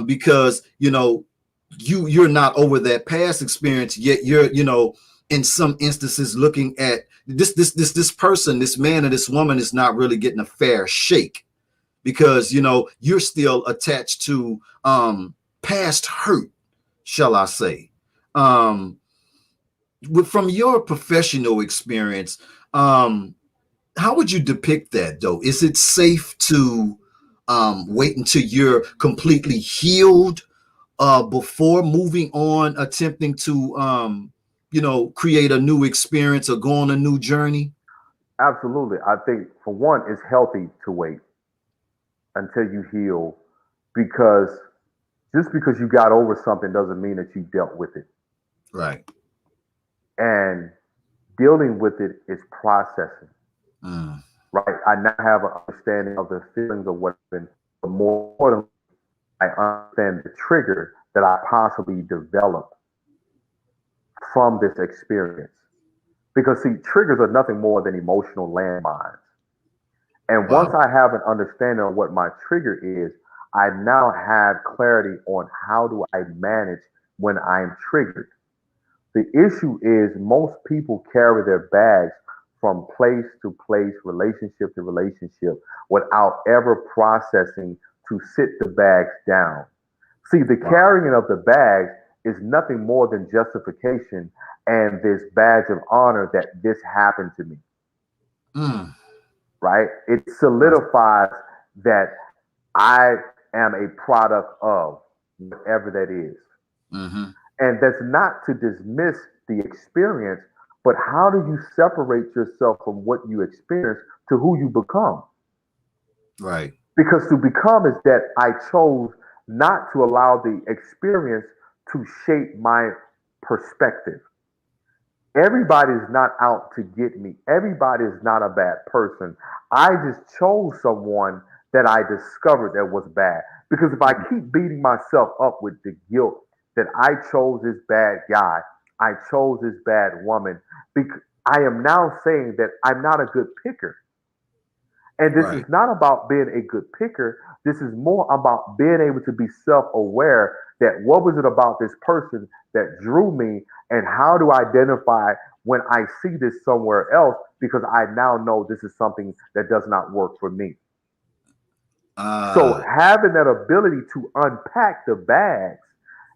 because, you know, you're not over that past experience yet. You're, you know, in some instances looking at this person, this man or this woman is not really getting a fair shake, because, you know, you're still attached to past hurt, shall I say. um from your professional experience, um how would you depict that, though? Is it safe to wait until you're completely healed before moving on, attempting to you know, create a new experience or go on a new journey? Absolutely. I think, for one, it's healthy to wait until you heal because just because you got over something doesn't mean that you dealt with it. Right. And dealing with it is processing. Mm, Right? I now have an understanding of the feelings of what happened, but more importantly, I understand the trigger that I possibly developed from this experience. Because, see, triggers are nothing more than emotional landmines. And once wow. I have an understanding of what my trigger is, I now have clarity on how do I manage when I'm triggered. The issue is most people carry their bags from place to place, relationship to relationship, without ever processing to sit the bags down. See, the Wow. carrying of the bags is nothing more than justification and this badge of honor that this happened to me, Mm, right? It right. solidifies that I am a product of whatever that is. Mm-hmm. And that's not to dismiss the experience, but how do you separate yourself from what you experience to who you become? Right. Because to become is that I chose not to allow the experience to shape my perspective. Everybody is not out to get me. Everybody is not a bad person. I just chose someone that I discovered that was bad. Because if I keep beating myself up with the guilt that I chose this bad guy, I chose this bad woman, I am now saying that I'm not a good picker. And this is Right. not about being a good picker. This is more about being able to be self aware that what was it about this person that drew me, and how do I identify when I see this somewhere else because I now know this is something that does not work for me. So Uh, having that ability to unpack the bags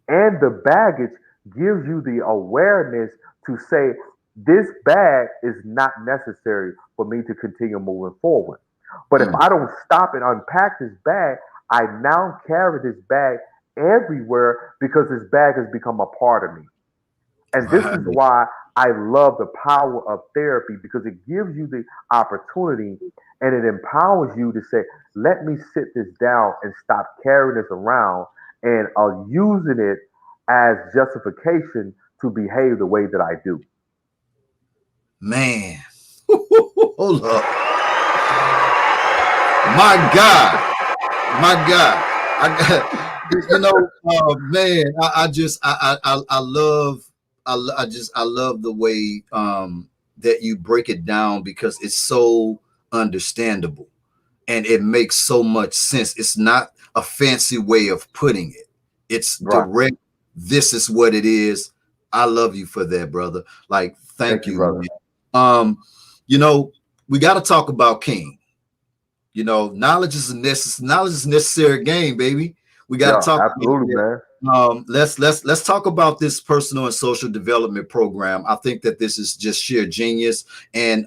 and the baggage gives you the awareness to say, this bag is not necessary for me to continue moving forward. But if mm, I don't stop and unpack this bag, I now carry this bag everywhere because this bag has become a part of me. And this is right. why I love the power of therapy, because it gives you the opportunity and it empowers you to say, let me sit this down and stop carrying this around and using it as justification to behave the way that I do. Man. Hold up. My God. My God. I got, man, I love, I love the way that you break it down because it's so understandable and it makes so much sense. It's not a fancy way of putting it. It's Right. direct. This is what it is. I love you for that, brother. Like, thank Thank you, you, brother. man. Um, you know, we got to talk about King. You know, knowledge is a necessary game, baby. We got to Yeah, talk about absolutely, it. man. Let's talk about this personal and social development program. I think that this is just sheer genius and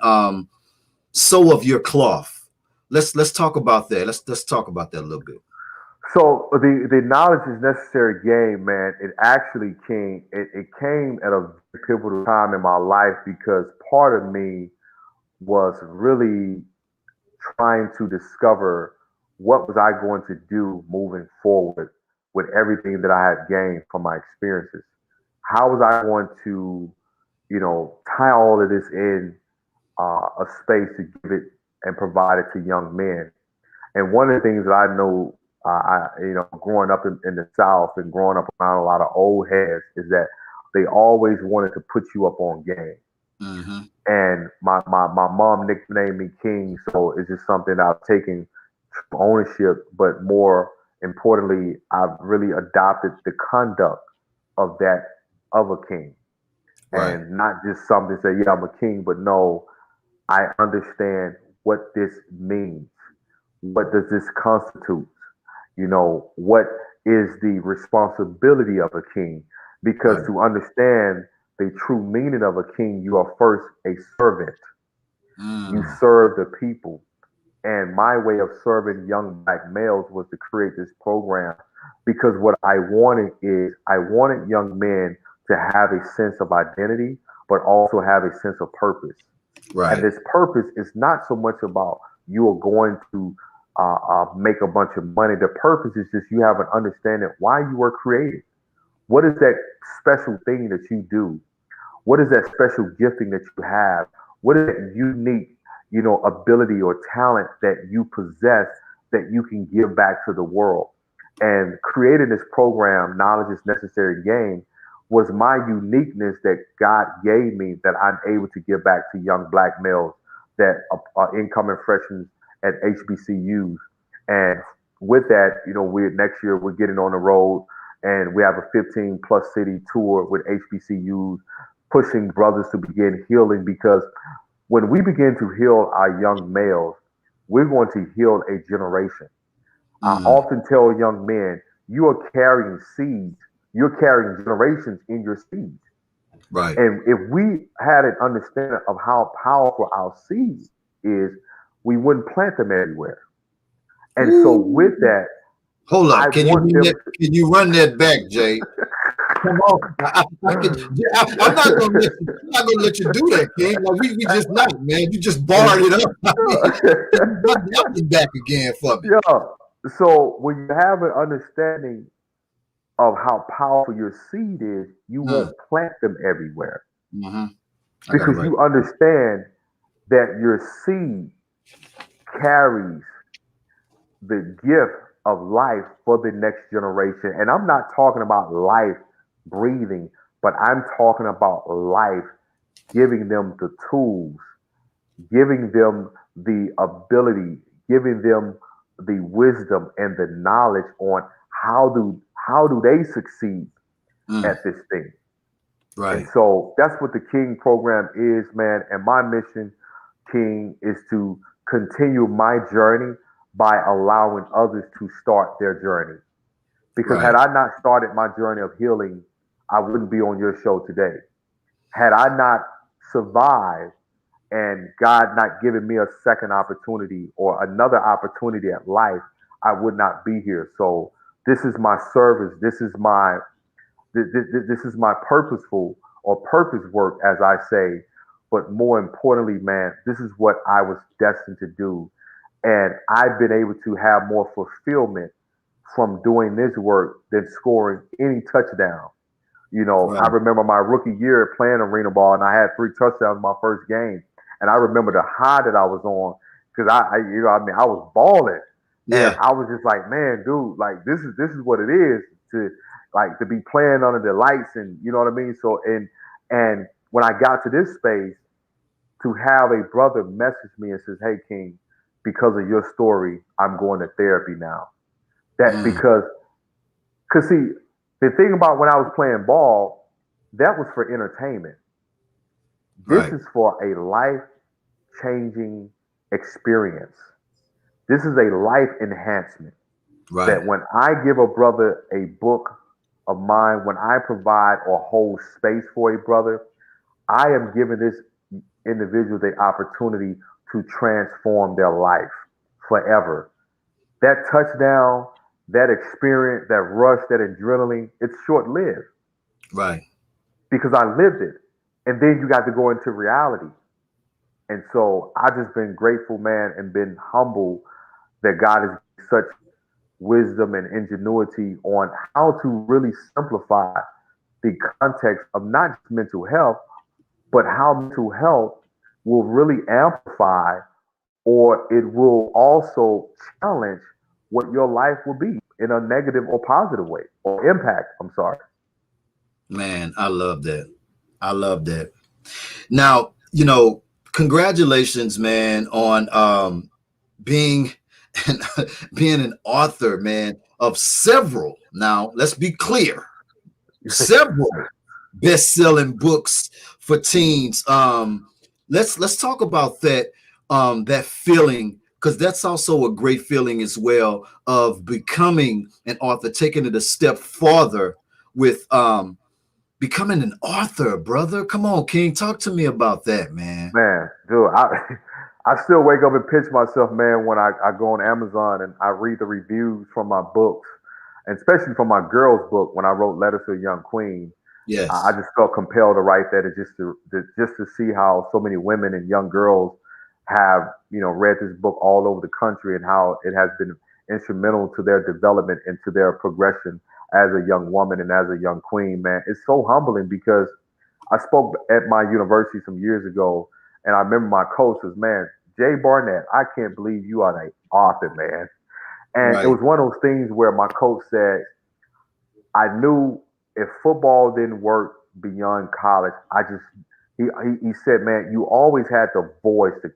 so of your cloth. Let's talk about that. Let's talk about that a little bit. So the knowledge is necessary game, man. It actually came. It came at a pivotal time in my life because part of me was really trying to discover what was I going to do moving forward with everything that I had gained from my experiences. How was I going to, tie all of this in a space to give it and provide it to young men? And one of the things that I know, growing up in the South and growing up around a lot of old heads, is that they always wanted to put you up on game. Mm-hmm. And my mom nicknamed me King, so it's just something I've taken ownership, but more importantly, I've really adopted the conduct of that of a king. Right. And not just something to say, yeah, I'm a king, but no, I understand what this means. What does this constitute? What is the responsibility of a king? Because Right. to understand the true meaning of a king, you are first a servant. You Mm. serve the people. And my way of serving young black males was to create this program because what I wanted is I wanted young men to have a sense of identity, but also have a sense of purpose. And Right. this purpose is not so much about you are going to make a bunch of money. The purpose is just you have an understanding why you were created. What is that special thing that you do? What is that special gifting that you have? What is that unique, ability or talent that you possess that you can give back to the world? And creating this program, Knowledge is Necessary Game, was my uniqueness that God gave me that I'm able to give back to young black males that are incoming freshmen at HBCUs. And with that, we next year we're getting on the road and we have a 15 plus city tour with HBCUs pushing brothers to begin healing because when we begin to heal our young males, we're going to heal a generation. I Mm. often tell young men, you are carrying seeds, you're carrying generations in your seeds. Right. And if we had an understanding of how powerful our seed is, we wouldn't plant them everywhere. And so with Ooh. that, Hold I up. want them Can you run that back, Jay? Come on. I'm not gonna let you, I'm not gonna let you do that, King. Like we just not, man. You just barred it up. I mean, run that one back again for me. yeah. So when you have an understanding of how powerful your seed is, you won't plant them everywhere Mm-hmm. I got it because right. you understand that your seed carries the gift of life for the next generation. And I'm not talking about life breathing, but I'm talking about life giving them the tools, giving them the ability, giving them the wisdom and the knowledge on how do they succeed Mm, at this thing. And right. so that's what the King program is, man. And my mission, King, is to continue my journey by allowing others to start their journey. Because had Right. I not started my journey of healing, I wouldn't be on your show today. Had I not survived and God not given me a second opportunity or another opportunity at life, I would not be here. So this is my service. This is my purposeful or purpose work, as I say. But more importantly, man, this is what I was destined to do. And I've been able to have more fulfillment from doing this work than scoring any touchdown. I Right. remember my rookie year playing arena ball, and I had 3 touchdowns in my first game. And I remember the high that I was on because I was balling, and Yeah. I was just like, man, dude, like this is what it is to be playing under the lights, and you know what I mean. So and when I got to this space, to have a brother message me and says, hey, King, because of your story, I'm going to therapy now. That Mm, because see, the thing about when I was playing ball, that was for entertainment. This right. is for a life changing experience. This is a life enhancement. Right. That when I give a brother a book of mine, when I provide or hold space for a brother, I am giving this individual the opportunity to transform their life forever. That touchdown, that experience, that rush, that adrenaline, it's short lived Right. because I lived it. And then you got to go into reality. And so I just been grateful, man, and been humble that God has such wisdom and ingenuity on how to really simplify the context of not just mental health, but how mental health will really amplify or it will also challenge what your life will be in a negative or positive way or impact. I'm sorry. Man, I love that. I love that. Now, congratulations, man, on being an, being an author, man, of several. Now, let's be clear, several best-selling books for teens. Let's talk about that feeling, because that's also a great feeling as well of becoming an author, taking it a step farther with becoming an author, brother. Come on, King, talk to me about that, man. Man, dude, I still wake up and pinch myself, man, when I go on Amazon and I read the reviews from my books, and especially from my girl's book when I wrote Letters to a Young Queen. I Yes. just felt compelled to write that, and just to see how so many women and young girls have read this book all over the country and how it has been instrumental to their development and to their progression as a young woman and as a young queen. Man, it's so humbling because I spoke at my university some years ago, and I remember my coach was, man, Jay Barnett, I can't believe you are an author, man. And it Right. was one of those things where my coach said, I knew if football didn't work beyond college, he said, man, you always had the voice to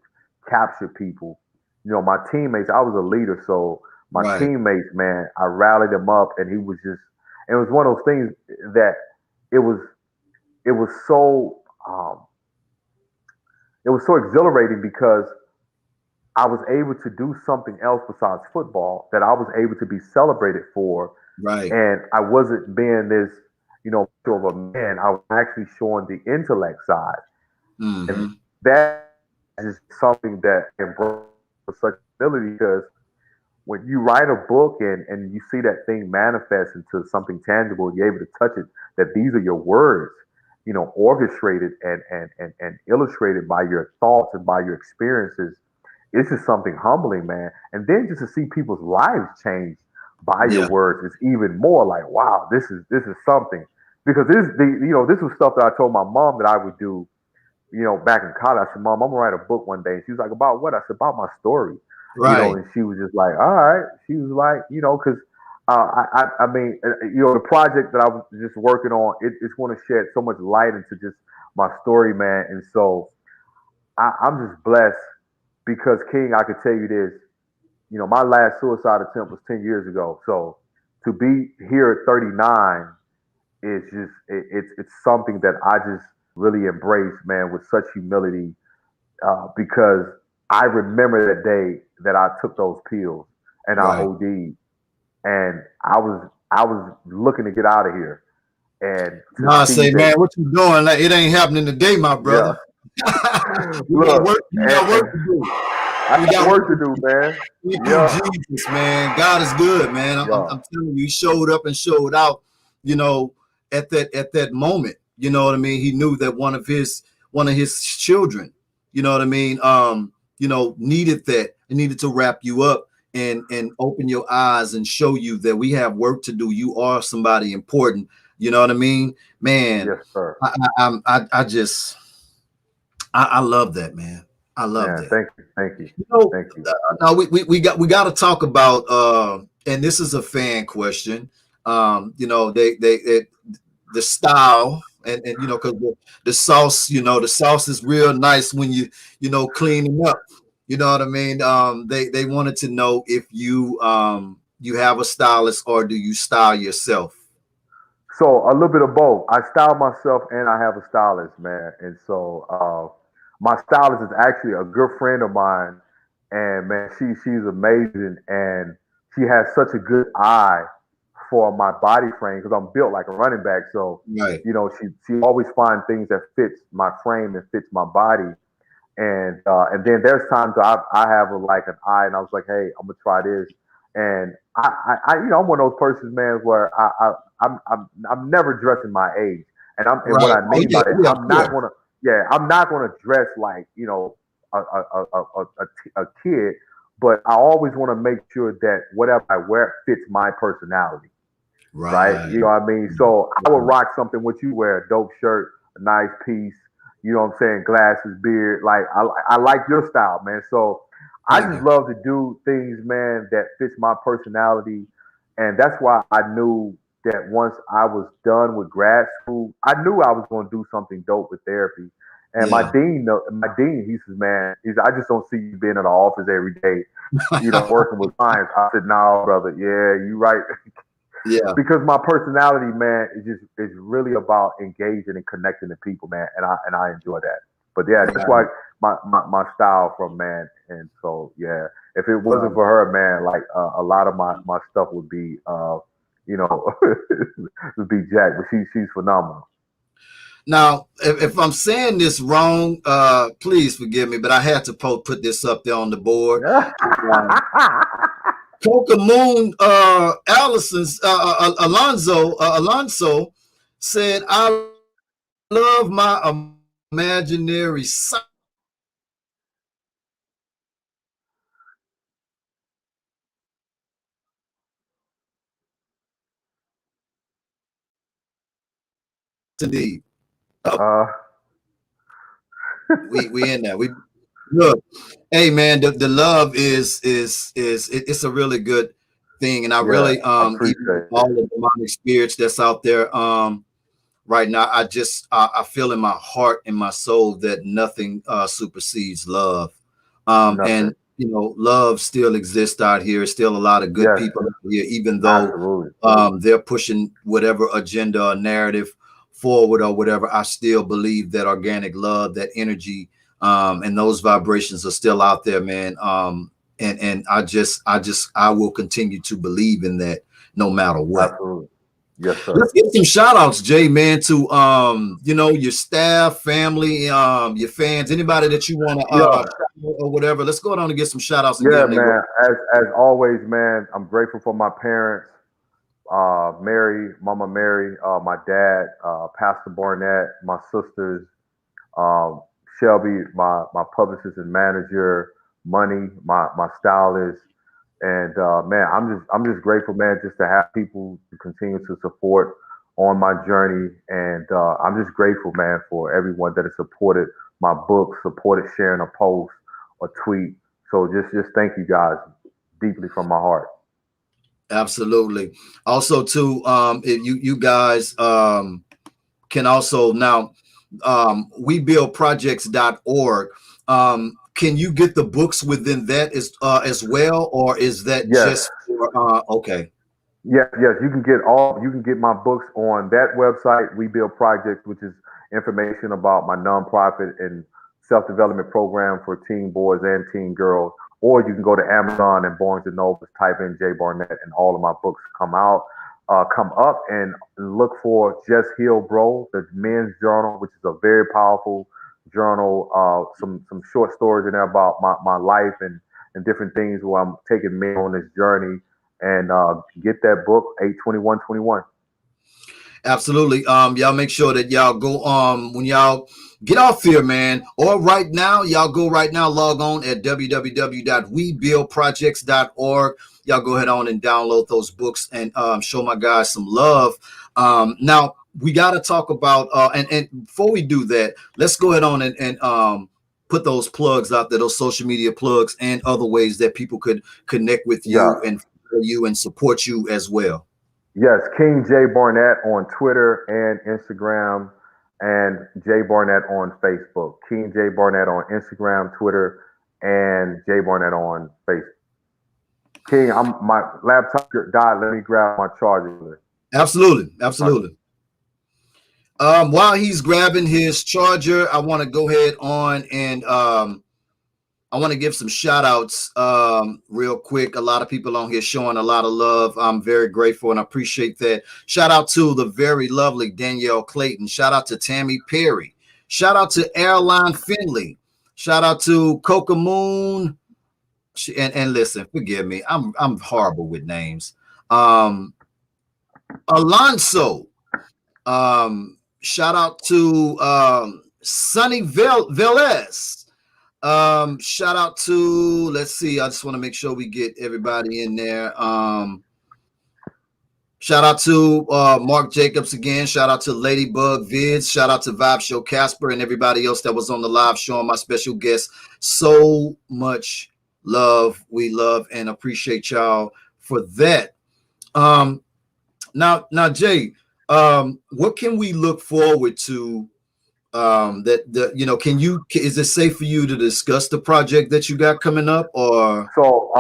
capture people. My teammates, I was a leader, so my Right. teammates, man, I rallied them up, and he was just, it was one of those things that it was, it was so, it was so exhilarating because I was able to do something else besides football that I was able to be celebrated for, Right. and I wasn't being this, sort of a man. I was actually showing the intellect side, and Hmm. that is something that embraces such ability because when you write a book and you see that thing manifest into something tangible, you're able to touch it, that these are your words, orchestrated and illustrated by your thoughts and by your experiences. It's just something humbling, man. And then just to see people's lives change by your Yeah. words is even more like, wow, this is something. Because this was stuff that I told my mom that I would do, back in college. I said, Mom, I'm gonna write a book one day. And she was like, about what? I said, about my story. Right. And she was just like, all right. She was like, because I mean, the project that I was just working on, it's going to shed so much light into just my story, man. And so I'm just blessed because King, I could tell you this, my last suicide attempt was 10 years ago. So to be here at 39 is just, it's something that I just really embrace, man, with such humility, because I remember that day that I took those pills and I Right. OD'd, and I was looking to get out of here, and to Nah, see say, that, man, what you doing? Like, it ain't happening today, my yeah, brother. We got look, work. We got and work to do. I We got got work work to to do, do. man. Thank you, Yeah, Jesus, man. God is good, man. yeah, I'm telling you, He showed up and showed out. You know, at that moment, you know what I mean. He knew that one of his children, you know what I mean. Needed that. It needed to wrap you up and open your eyes and show you that we have work to do. You are somebody important. You know what I mean, man. yes, sir. I love that, man. I love Man, that. thank you, thank you, You know, thank you. now we got to talk about and this is a fan question. They the style and because the sauce, the sauce is real nice when you clean them up. You know what I mean? They wanted to know if you have a stylist or do you style yourself? So a little bit of both. I style myself and I have a stylist, man. And so my stylist is actually a good friend of mine, and man, she's amazing, and she has such a good eye for my body frame because I'm built like a running back. So Right. she always finds things that fits my frame and fits my body. And then there's times I have like an eye, and I was like, hey, I'm gonna try this. And I'm one of those persons, man, where I'm never dressing my age. And what Right. I Oh mean yeah. by that, Yeah. I'm Sure. gonna yeah, I'm not gonna dress like a kid, but I always want to make sure that whatever I wear fits my personality, right? Right. You know what I mean? So I would rock something what you wear, a dope shirt, a nice piece, you know what I'm saying, glasses, beard. Like I like your style, man. So I Thank just you. love to do things, man, that fits my personality. And that's why I knew that once I was done with grad school, I knew I was going to do something dope with therapy. And Yeah. he says, man, I just don't see you being in the office every day, working with clients. I said, no, brother, yeah, you right. Yeah. Because my personality, man, is really about engaging and connecting to people, man, and I enjoy that. But yeah, that's why Right. my style from, man, and so yeah, if it wasn't Right. for her, man, like a lot of my stuff would be you know would be jacked. But she's phenomenal. Now, if I'm saying this wrong, please forgive me, but I had to put this up there on the board. Um, Coca Moon Allison's Alonso said, "I love my imaginary indeed." Oh, uh, we in there. We look. Hey man, the love it's a really good thing, and I yeah, really I even with appreciate it. all the demonic spirits that's out there right now, I feel in my heart and my soul that nothing supersedes love. And Nothing. love still exists out here. Still a lot of good Yes, people out here, even though absolutely. they're pushing whatever agenda or narrative forward or whatever. I still believe that organic love, that energy, and those vibrations are still out there, man. And I will continue to believe in that no matter what. Absolutely. Yes, sir. Let's get some shout outs, Jay, man, to your staff, family, your fans, anybody that you want to Yeah. or whatever. Let's go on and get some shout outs and give Yeah, them their word. man. As always, man, I'm grateful for my parents, Mary, Mama Mary, my dad, Pastor Barnett, my sisters, um, Shelby, my publicist and manager, Money, my stylist, and man, I'm just grateful, man, just to have people to continue to support on my journey, and I'm just grateful, man, for everyone that has supported my book, supported sharing a post, a tweet. So just thank you guys deeply from my heart. Absolutely. Also, too, if you guys can also now webuildprojects.org. Can you get the books within that as well, or is that Yes. just for okay? Yes, you can get my books on that website, We Build Projects, which is information about my nonprofit and self-development program for teen boys and teen girls. Or you can go to Amazon and Barnes and Noble, type in Jay Barnett, and all of my books come up, and look for Just Heal Bro, the men's journal, which is a very powerful journal. Some short stories in there about my life and different things where I'm taking men on this journey, and get that book 8/21/21. Absolutely. Y'all make sure that y'all go when y'all get off here, man, or right now, y'all go right now, log on at www.webuildprojects.org. Y'all go ahead on and download those books and show my guys some love. Now we got to talk about and before we do that, let's go ahead on and put those plugs out there, those social media plugs, and other ways that people could connect with Yeah. you and follow you and support you as well. Yes, King J Barnett on Twitter and Instagram, and J Barnett on Facebook. King J Barnett on Instagram, Twitter, and J Barnett on Facebook. King, my laptop died. Let me grab my charger. Absolutely. While he's grabbing his charger, I want to go ahead on and I want to give some shout outs real quick. A lot of people on here showing a lot of love. I'm very grateful and I appreciate that. Shout out to the very lovely Danielle Clayton. Shout out to Tammy Perry. Shout out to Airline Finley. Shout out to Coca Moon. And listen, forgive me. I'm horrible with names. Alonso. Shout out to Sonny Velez. Shout out to, let's see, I just want to make sure we get everybody in there. Shout out to Mark Jacobs again. Shout out to Ladybug Vids. Shout out to Vibe Show Casper and everybody else that was on the live show and my special guest. So much love. We love and appreciate y'all for that. Now Jay, what can we look forward to? Is it safe for you to discuss the project that you got coming up, or So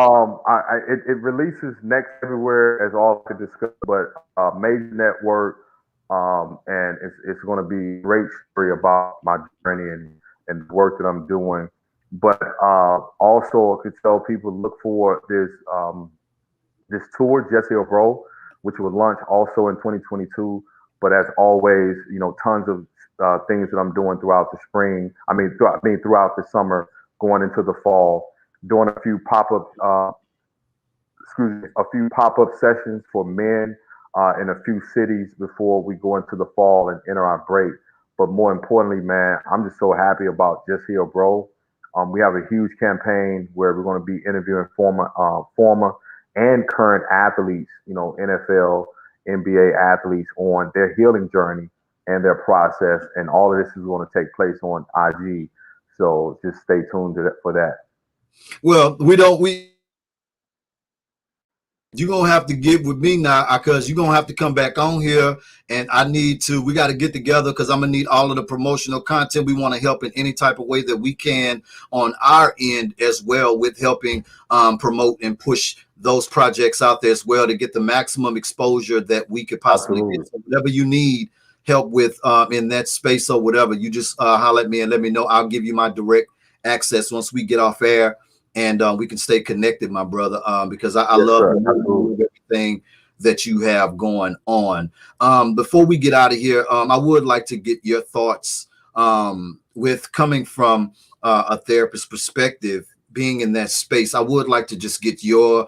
it releases next February, as all I could discuss, but major network, and it's going to be a great story about my journey and the work that I'm doing. But also I could tell people to look for this tour, Jesse Bro, which will launch also in 2022. But as always, tons of things that I'm doing throughout the spring. Throughout the summer, going into the fall, doing a few pop-up sessions for men in a few cities before we go into the fall and enter our break. But more importantly, man, I'm just so happy about Just Heal Bro. We have a huge campaign where we're going to be interviewing former and current athletes, NFL, NBA athletes, on their healing journey and their process. And all of this is going to take place on IG. So just stay tuned for that. well, you're gonna have to get with me now because you're gonna have to come back on here, and we got to get together because I'm gonna need all of the promotional content. We want to help in any type of way that we can on our end as well, with helping promote and push those projects out there as well to get the maximum exposure that we could possibly get. So whatever you need help with in that space or whatever, you just holler at me and let me know. I'll give you my direct access once we get off air. And we can stay connected, my brother, because I love everything that you have going on. Before we get out of here, I would like to get your thoughts with coming from a therapist perspective, being in that space, I would like to just get your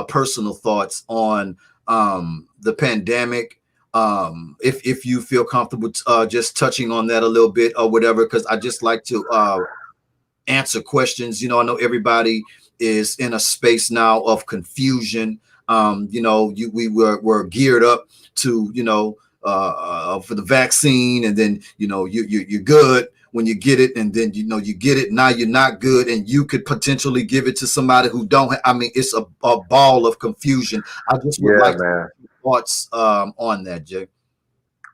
personal thoughts on the pandemic. If you feel comfortable just touching on that a little bit or whatever, because I just like to answer questions. I know everybody is in a space now of confusion. We were geared up to, for the vaccine, and then, you're good when you get it, and then, you get it. Now you're not good, and you could potentially give it to somebody who don't. I mean, it's a ball of confusion. I just would Yeah, like man. thoughts on that, Jay.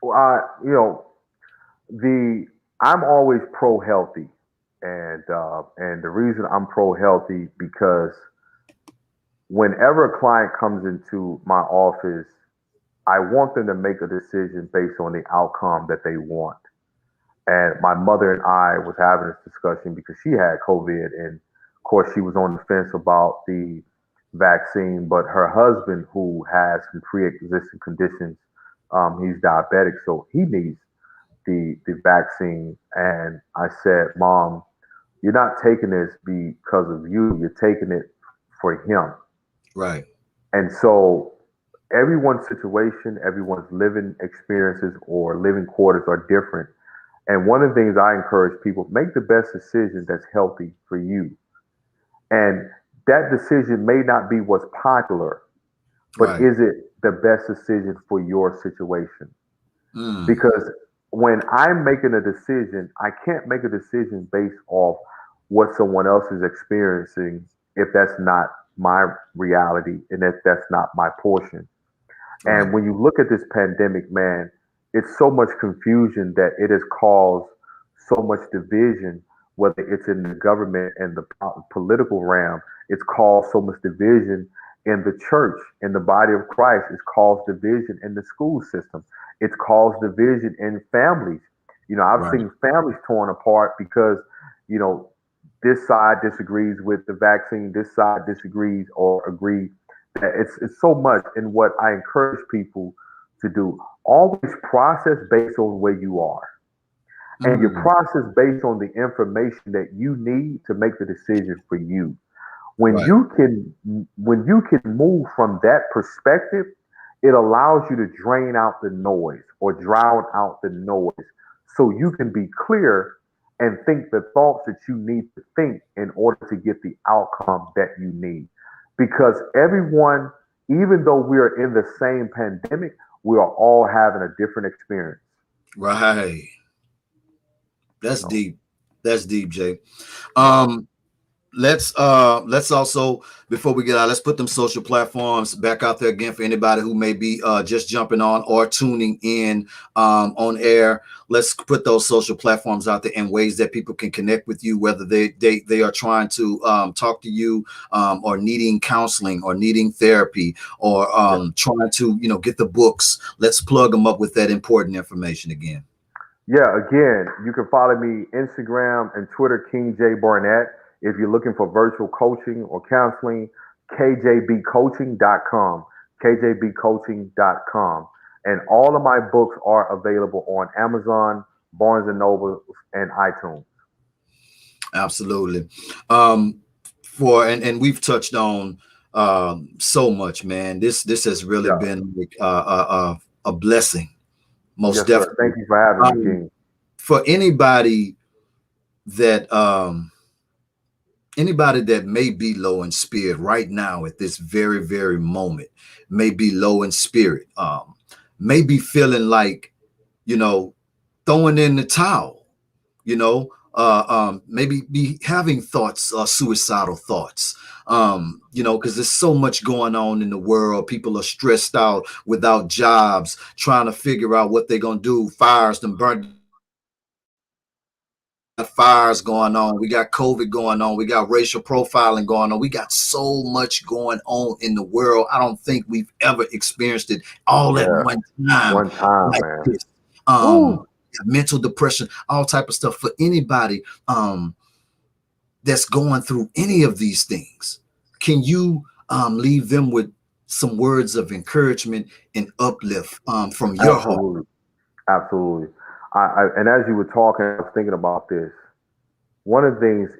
Well, the I'm always pro healthy, and the reason I'm pro healthy because whenever a client comes into my office, I want them to make a decision based on the outcome that they want. And my mother and I was having this discussion because she had COVID, and of course she was on the fence about the vaccine. But her husband, who has some pre-existing conditions, he's diabetic, so he needs the vaccine. And I said, Mom, you're not taking this because of you. You're taking it for him. Right. And so everyone's situation, everyone's living experiences or living quarters are different. And one of the things I encourage people, make the best decision that's healthy for you. And that decision may not be what's popular, but Right. is it the best decision for your situation? Mm. Because when I'm making a decision, I can't make a decision based off what someone else is experiencing if that's not my reality and if that's not my portion. Right. And when you look at this pandemic, man, it's so much confusion that it has caused so much division, whether it's in the government and the political realm. It's caused so much division in the church, in the body of Christ. It's caused division in the school system. It's caused division in families. I've Right. seen families torn apart because, you know, this side disagrees with the vaccine, this side disagrees or agrees. It's so much. And what I encourage people to do, always process based on where you are, and you Mm. process based on the information that you need to make the decision for you. when Right. you can when you can move from that perspective, it allows you to drain out the noise or drown out the noise so you can be clear and think the thoughts that you need to think in order to get the outcome that you need. Because everyone, even though we are in the same pandemic, we are all having a different experience. Right. You That's know. deep. That's deep, Jay. Yeah. Um, let's also, before we get out, let's put them social platforms back out there again for anybody who may be just jumping on or tuning in on air. Let's put those social platforms out there in ways that people can connect with you, whether they are trying to talk to you, or needing counseling or needing therapy, or Yeah. trying to get the books. Let's plug them up with that important information again. Yeah, again, you can follow me Instagram and Twitter, King J Barnett. If you're looking for virtual coaching or counseling, kjbcoaching.com, kjbcoaching.com. And all of my books are available on Amazon, Barnes and Noble, and iTunes. Absolutely. Um, and we've touched on so much, man. This has really Yeah. been like, a blessing, most Yes, sir. definitely. Thank you for having me, Um, King. for that anybody that may be low in spirit right now at this very, very moment, may be low in spirit, may be feeling like, you know, throwing in the towel, maybe be having thoughts, suicidal thoughts, because there's so much going on in the world. People are stressed out, without jobs, trying to figure out what they're going to do. Fires and burnt fires going on. We got COVID going on. We got racial profiling going on. We got so much going on in the world. I don't think we've ever experienced it all at Yeah. one time One time, like man. this. Um, Woo. mental depression, all type of stuff. For anybody that's going through any of these things, can you leave them with some words of encouragement and uplift from your heart? Absolutely. Absolutely. And as you were talking, I was thinking about this. one of the things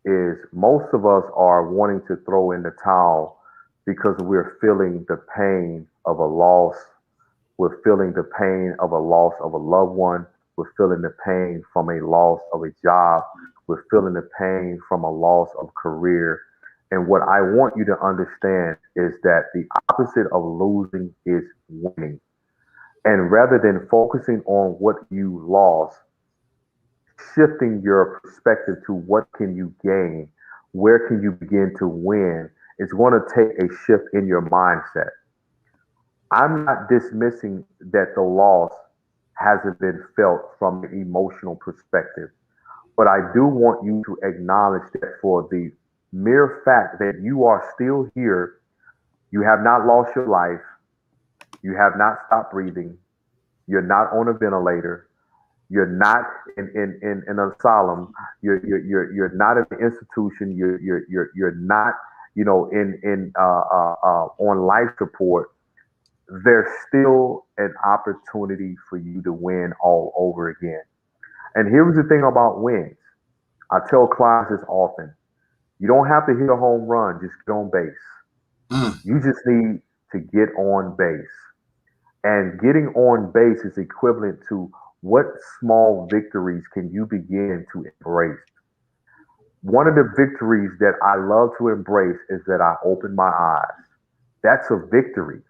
is most of us are wanting to throw in the towel because we're feeling the pain of a loss. We're feeling the pain of a loss of a loved one. We're feeling the pain from a loss of a job. We're feeling the pain from a loss of career. And what I want you to understand is that the opposite of losing is winning. And rather than focusing on what you lost, shifting your perspective to what can you gain, where can you begin to win, is going to take a shift in your mindset. I'm not dismissing that the loss hasn't been felt from an emotional perspective, but I do want you to acknowledge that for the mere fact that you are still here, you have not lost your life, you have not stopped breathing, you're not on a ventilator, you're not in an asylum, you're not in an institution, you're not, on life support. There's still an opportunity for you to win all over again. And here's the thing about wins. I tell clients this often. You don't have to hit a home run, just get on base. You just need to get on base. And getting on base is equivalent to what small victories can you begin to embrace. One of the victories that I love to embrace is that I open my eyes. That's a victory.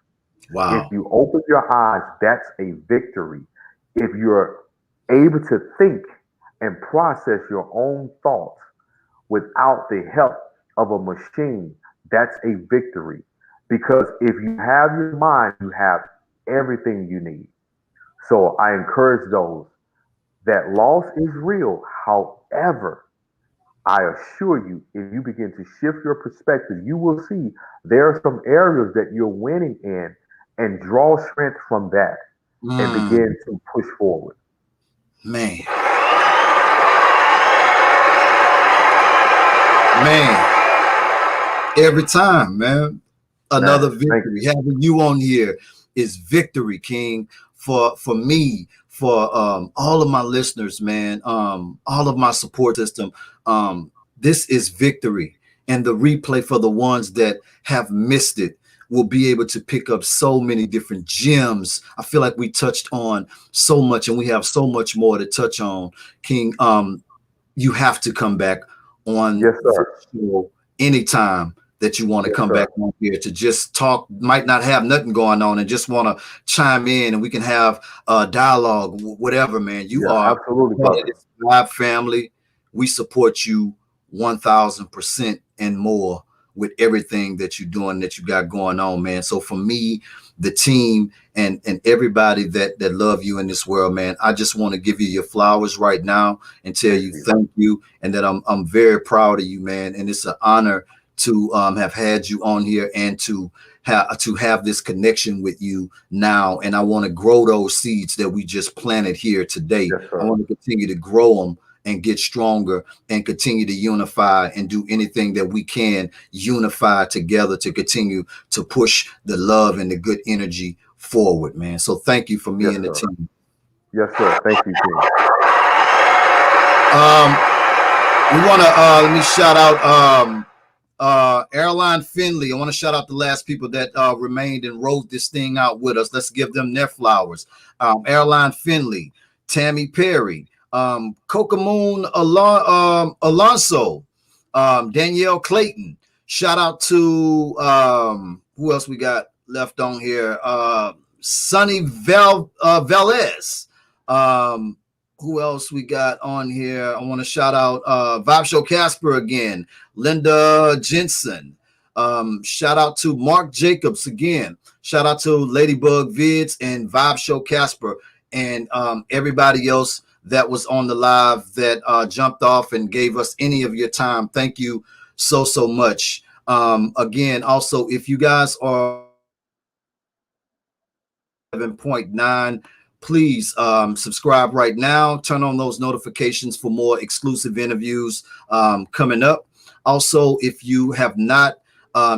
If Wow. you open your eyes, that's a victory. If you're able to think and process your own thoughts without the help of a machine, that's a victory. Because if you have your mind, you have everything you need. So I encourage those that loss is real. However, I assure you, if you begin to shift your perspective, you will see there are some areas that you're winning in and draw strength from that and begin to push forward. Man, man, every time, man, another Man, thank victory. you. Having you on here is victory, King, for me, for all of my listeners, man, all of my support system. This is victory, and the replay for the ones that have missed it will be able to pick up so many different gems. I feel like we touched on so much, and we have so much more to touch on, King. You have to come back on Yes, the sir. show anytime that you want to Yes, come back sir. on here to just talk. Might not have nothing going on and just want to chime in, and we can have dialogue, whatever, man. You Yeah, are absolutely, part of brother. this Tribe family. We support you 1000% and more with everything that you're doing, that you got going on, man. So for me, the team, and everybody that love you in this world, man, I just want to give you your flowers right now and tell Thank you you. thank you, and that I'm very proud of you, man. And it's an honor to have had you on here and to have this connection with you now. And I want to grow those seeds that we just planted here today. Yes, I sir. want to continue to grow them and get stronger and continue to unify and do anything that we can unify together to continue to push the love and the good energy forward, man. So thank you for me Yes, and the sir. team. Yes, sir. Thank you, King. Um, we want to let me shout out Airline Finley. I want to shout out the last people that remained and rode this thing out with us. Let's give them their flowers. Airline Finley, Tammy Perry, Kokomoon Alonso, Danielle Clayton. Shout out to who else we got left on here? Sonny Velez. Who else we got on here? I want to shout out Vibe Show Casper again, Linda Jensen. Shout out to Mark Jacobs again. Shout out to Ladybug Vids and Vibe Show Casper, and everybody else that was on the live that jumped off and gave us any of your time. Thank you so much. Again, also, if you guys are 7.9, please subscribe right now. Turn on those notifications for more exclusive interviews coming up. Also, if you have not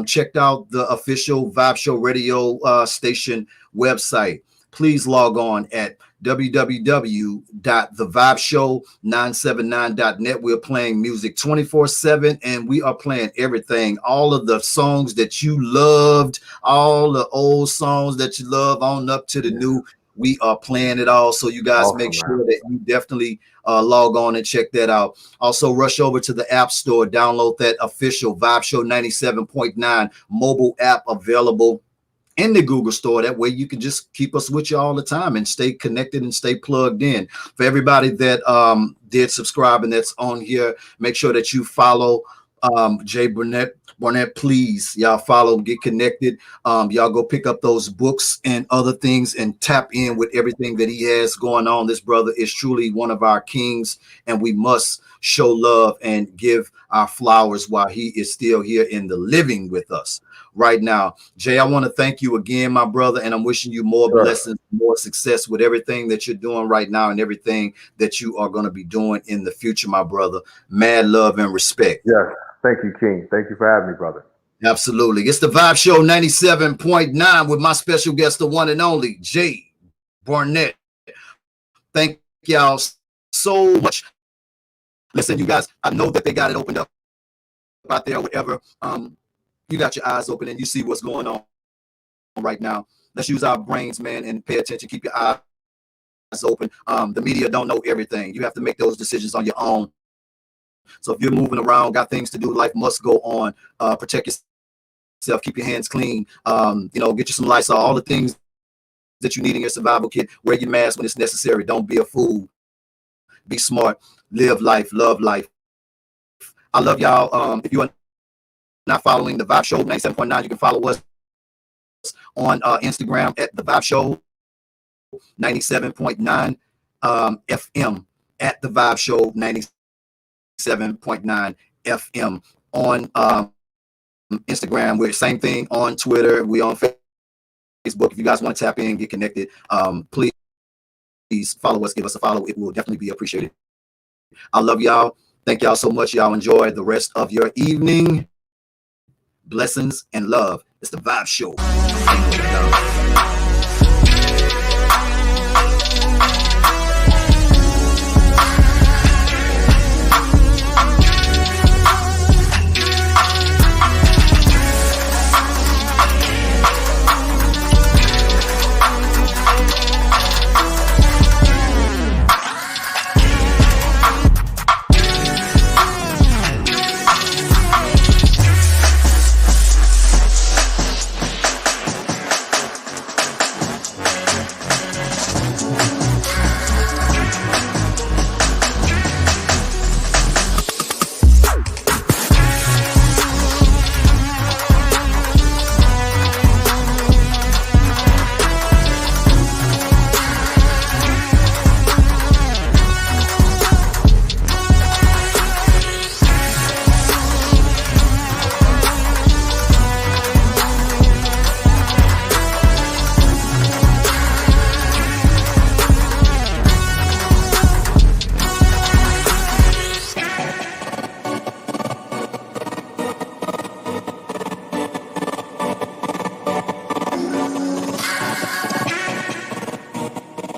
checked out the official Vibe Show radio station website, please log on at www.thevibeshow979.net. We're playing music 24/7, and we are playing everything. All of the songs that you loved, all the old songs that you love on up to the new. We are playing it all. So you guys make sure that you definitely log on and check that out. Also, rush over to the App Store, download that official Vibe Show 97.9 mobile app available in the Google Store. That way you can just keep us with you all the time and stay connected and stay plugged in. For everybody that did subscribe and that's on here, make sure that you follow Jay Barnett, please. Y'all follow, get connected. Y'all go pick up those books and other things and tap in with everything that he has going on. This brother is truly one of our kings, and we must show love and give our flowers while he is still here in the living with us right now. Jay, I want to thank you again, my brother, and I'm wishing you more blessings, more success with everything that you're doing right now and everything that you are going to be doing in the future, my brother. Mad love and respect. Yes. Thank you, King. Thank you for having me, brother. Absolutely. It's the Vibe Show 97.9 with my special guest, the one and only Jay Barnett. Thank y'all so much. Listen, you guys, I know that they got it opened up out there, whatever. You got your eyes open and you see what's going on right now. Let's use our brains, man, and pay attention. Keep your eyes open. The media don't know everything. You have to make those decisions on your own. So if you're moving around, got things to do, life must go on. Protect yourself, keep your hands clean. Get you some Lysol, all the things that you need in your survival kit. Wear your mask when it's necessary. Don't be a fool. Be smart. Live life. Love life. I love y'all. If you are not following the Vibe Show 97.9, you can follow us on Instagram at the Vibe Show 97.9 FM at the Vibe Show 97.9 FM on Instagram. We're the same thing on Twitter. We on Facebook. If you guys want to tap in, get connected, please follow us. Give us a follow. It will definitely be appreciated. I love y'all. Thank y'all so much. Y'all enjoy the rest of your evening. Blessings and love. It's the Vibe Show.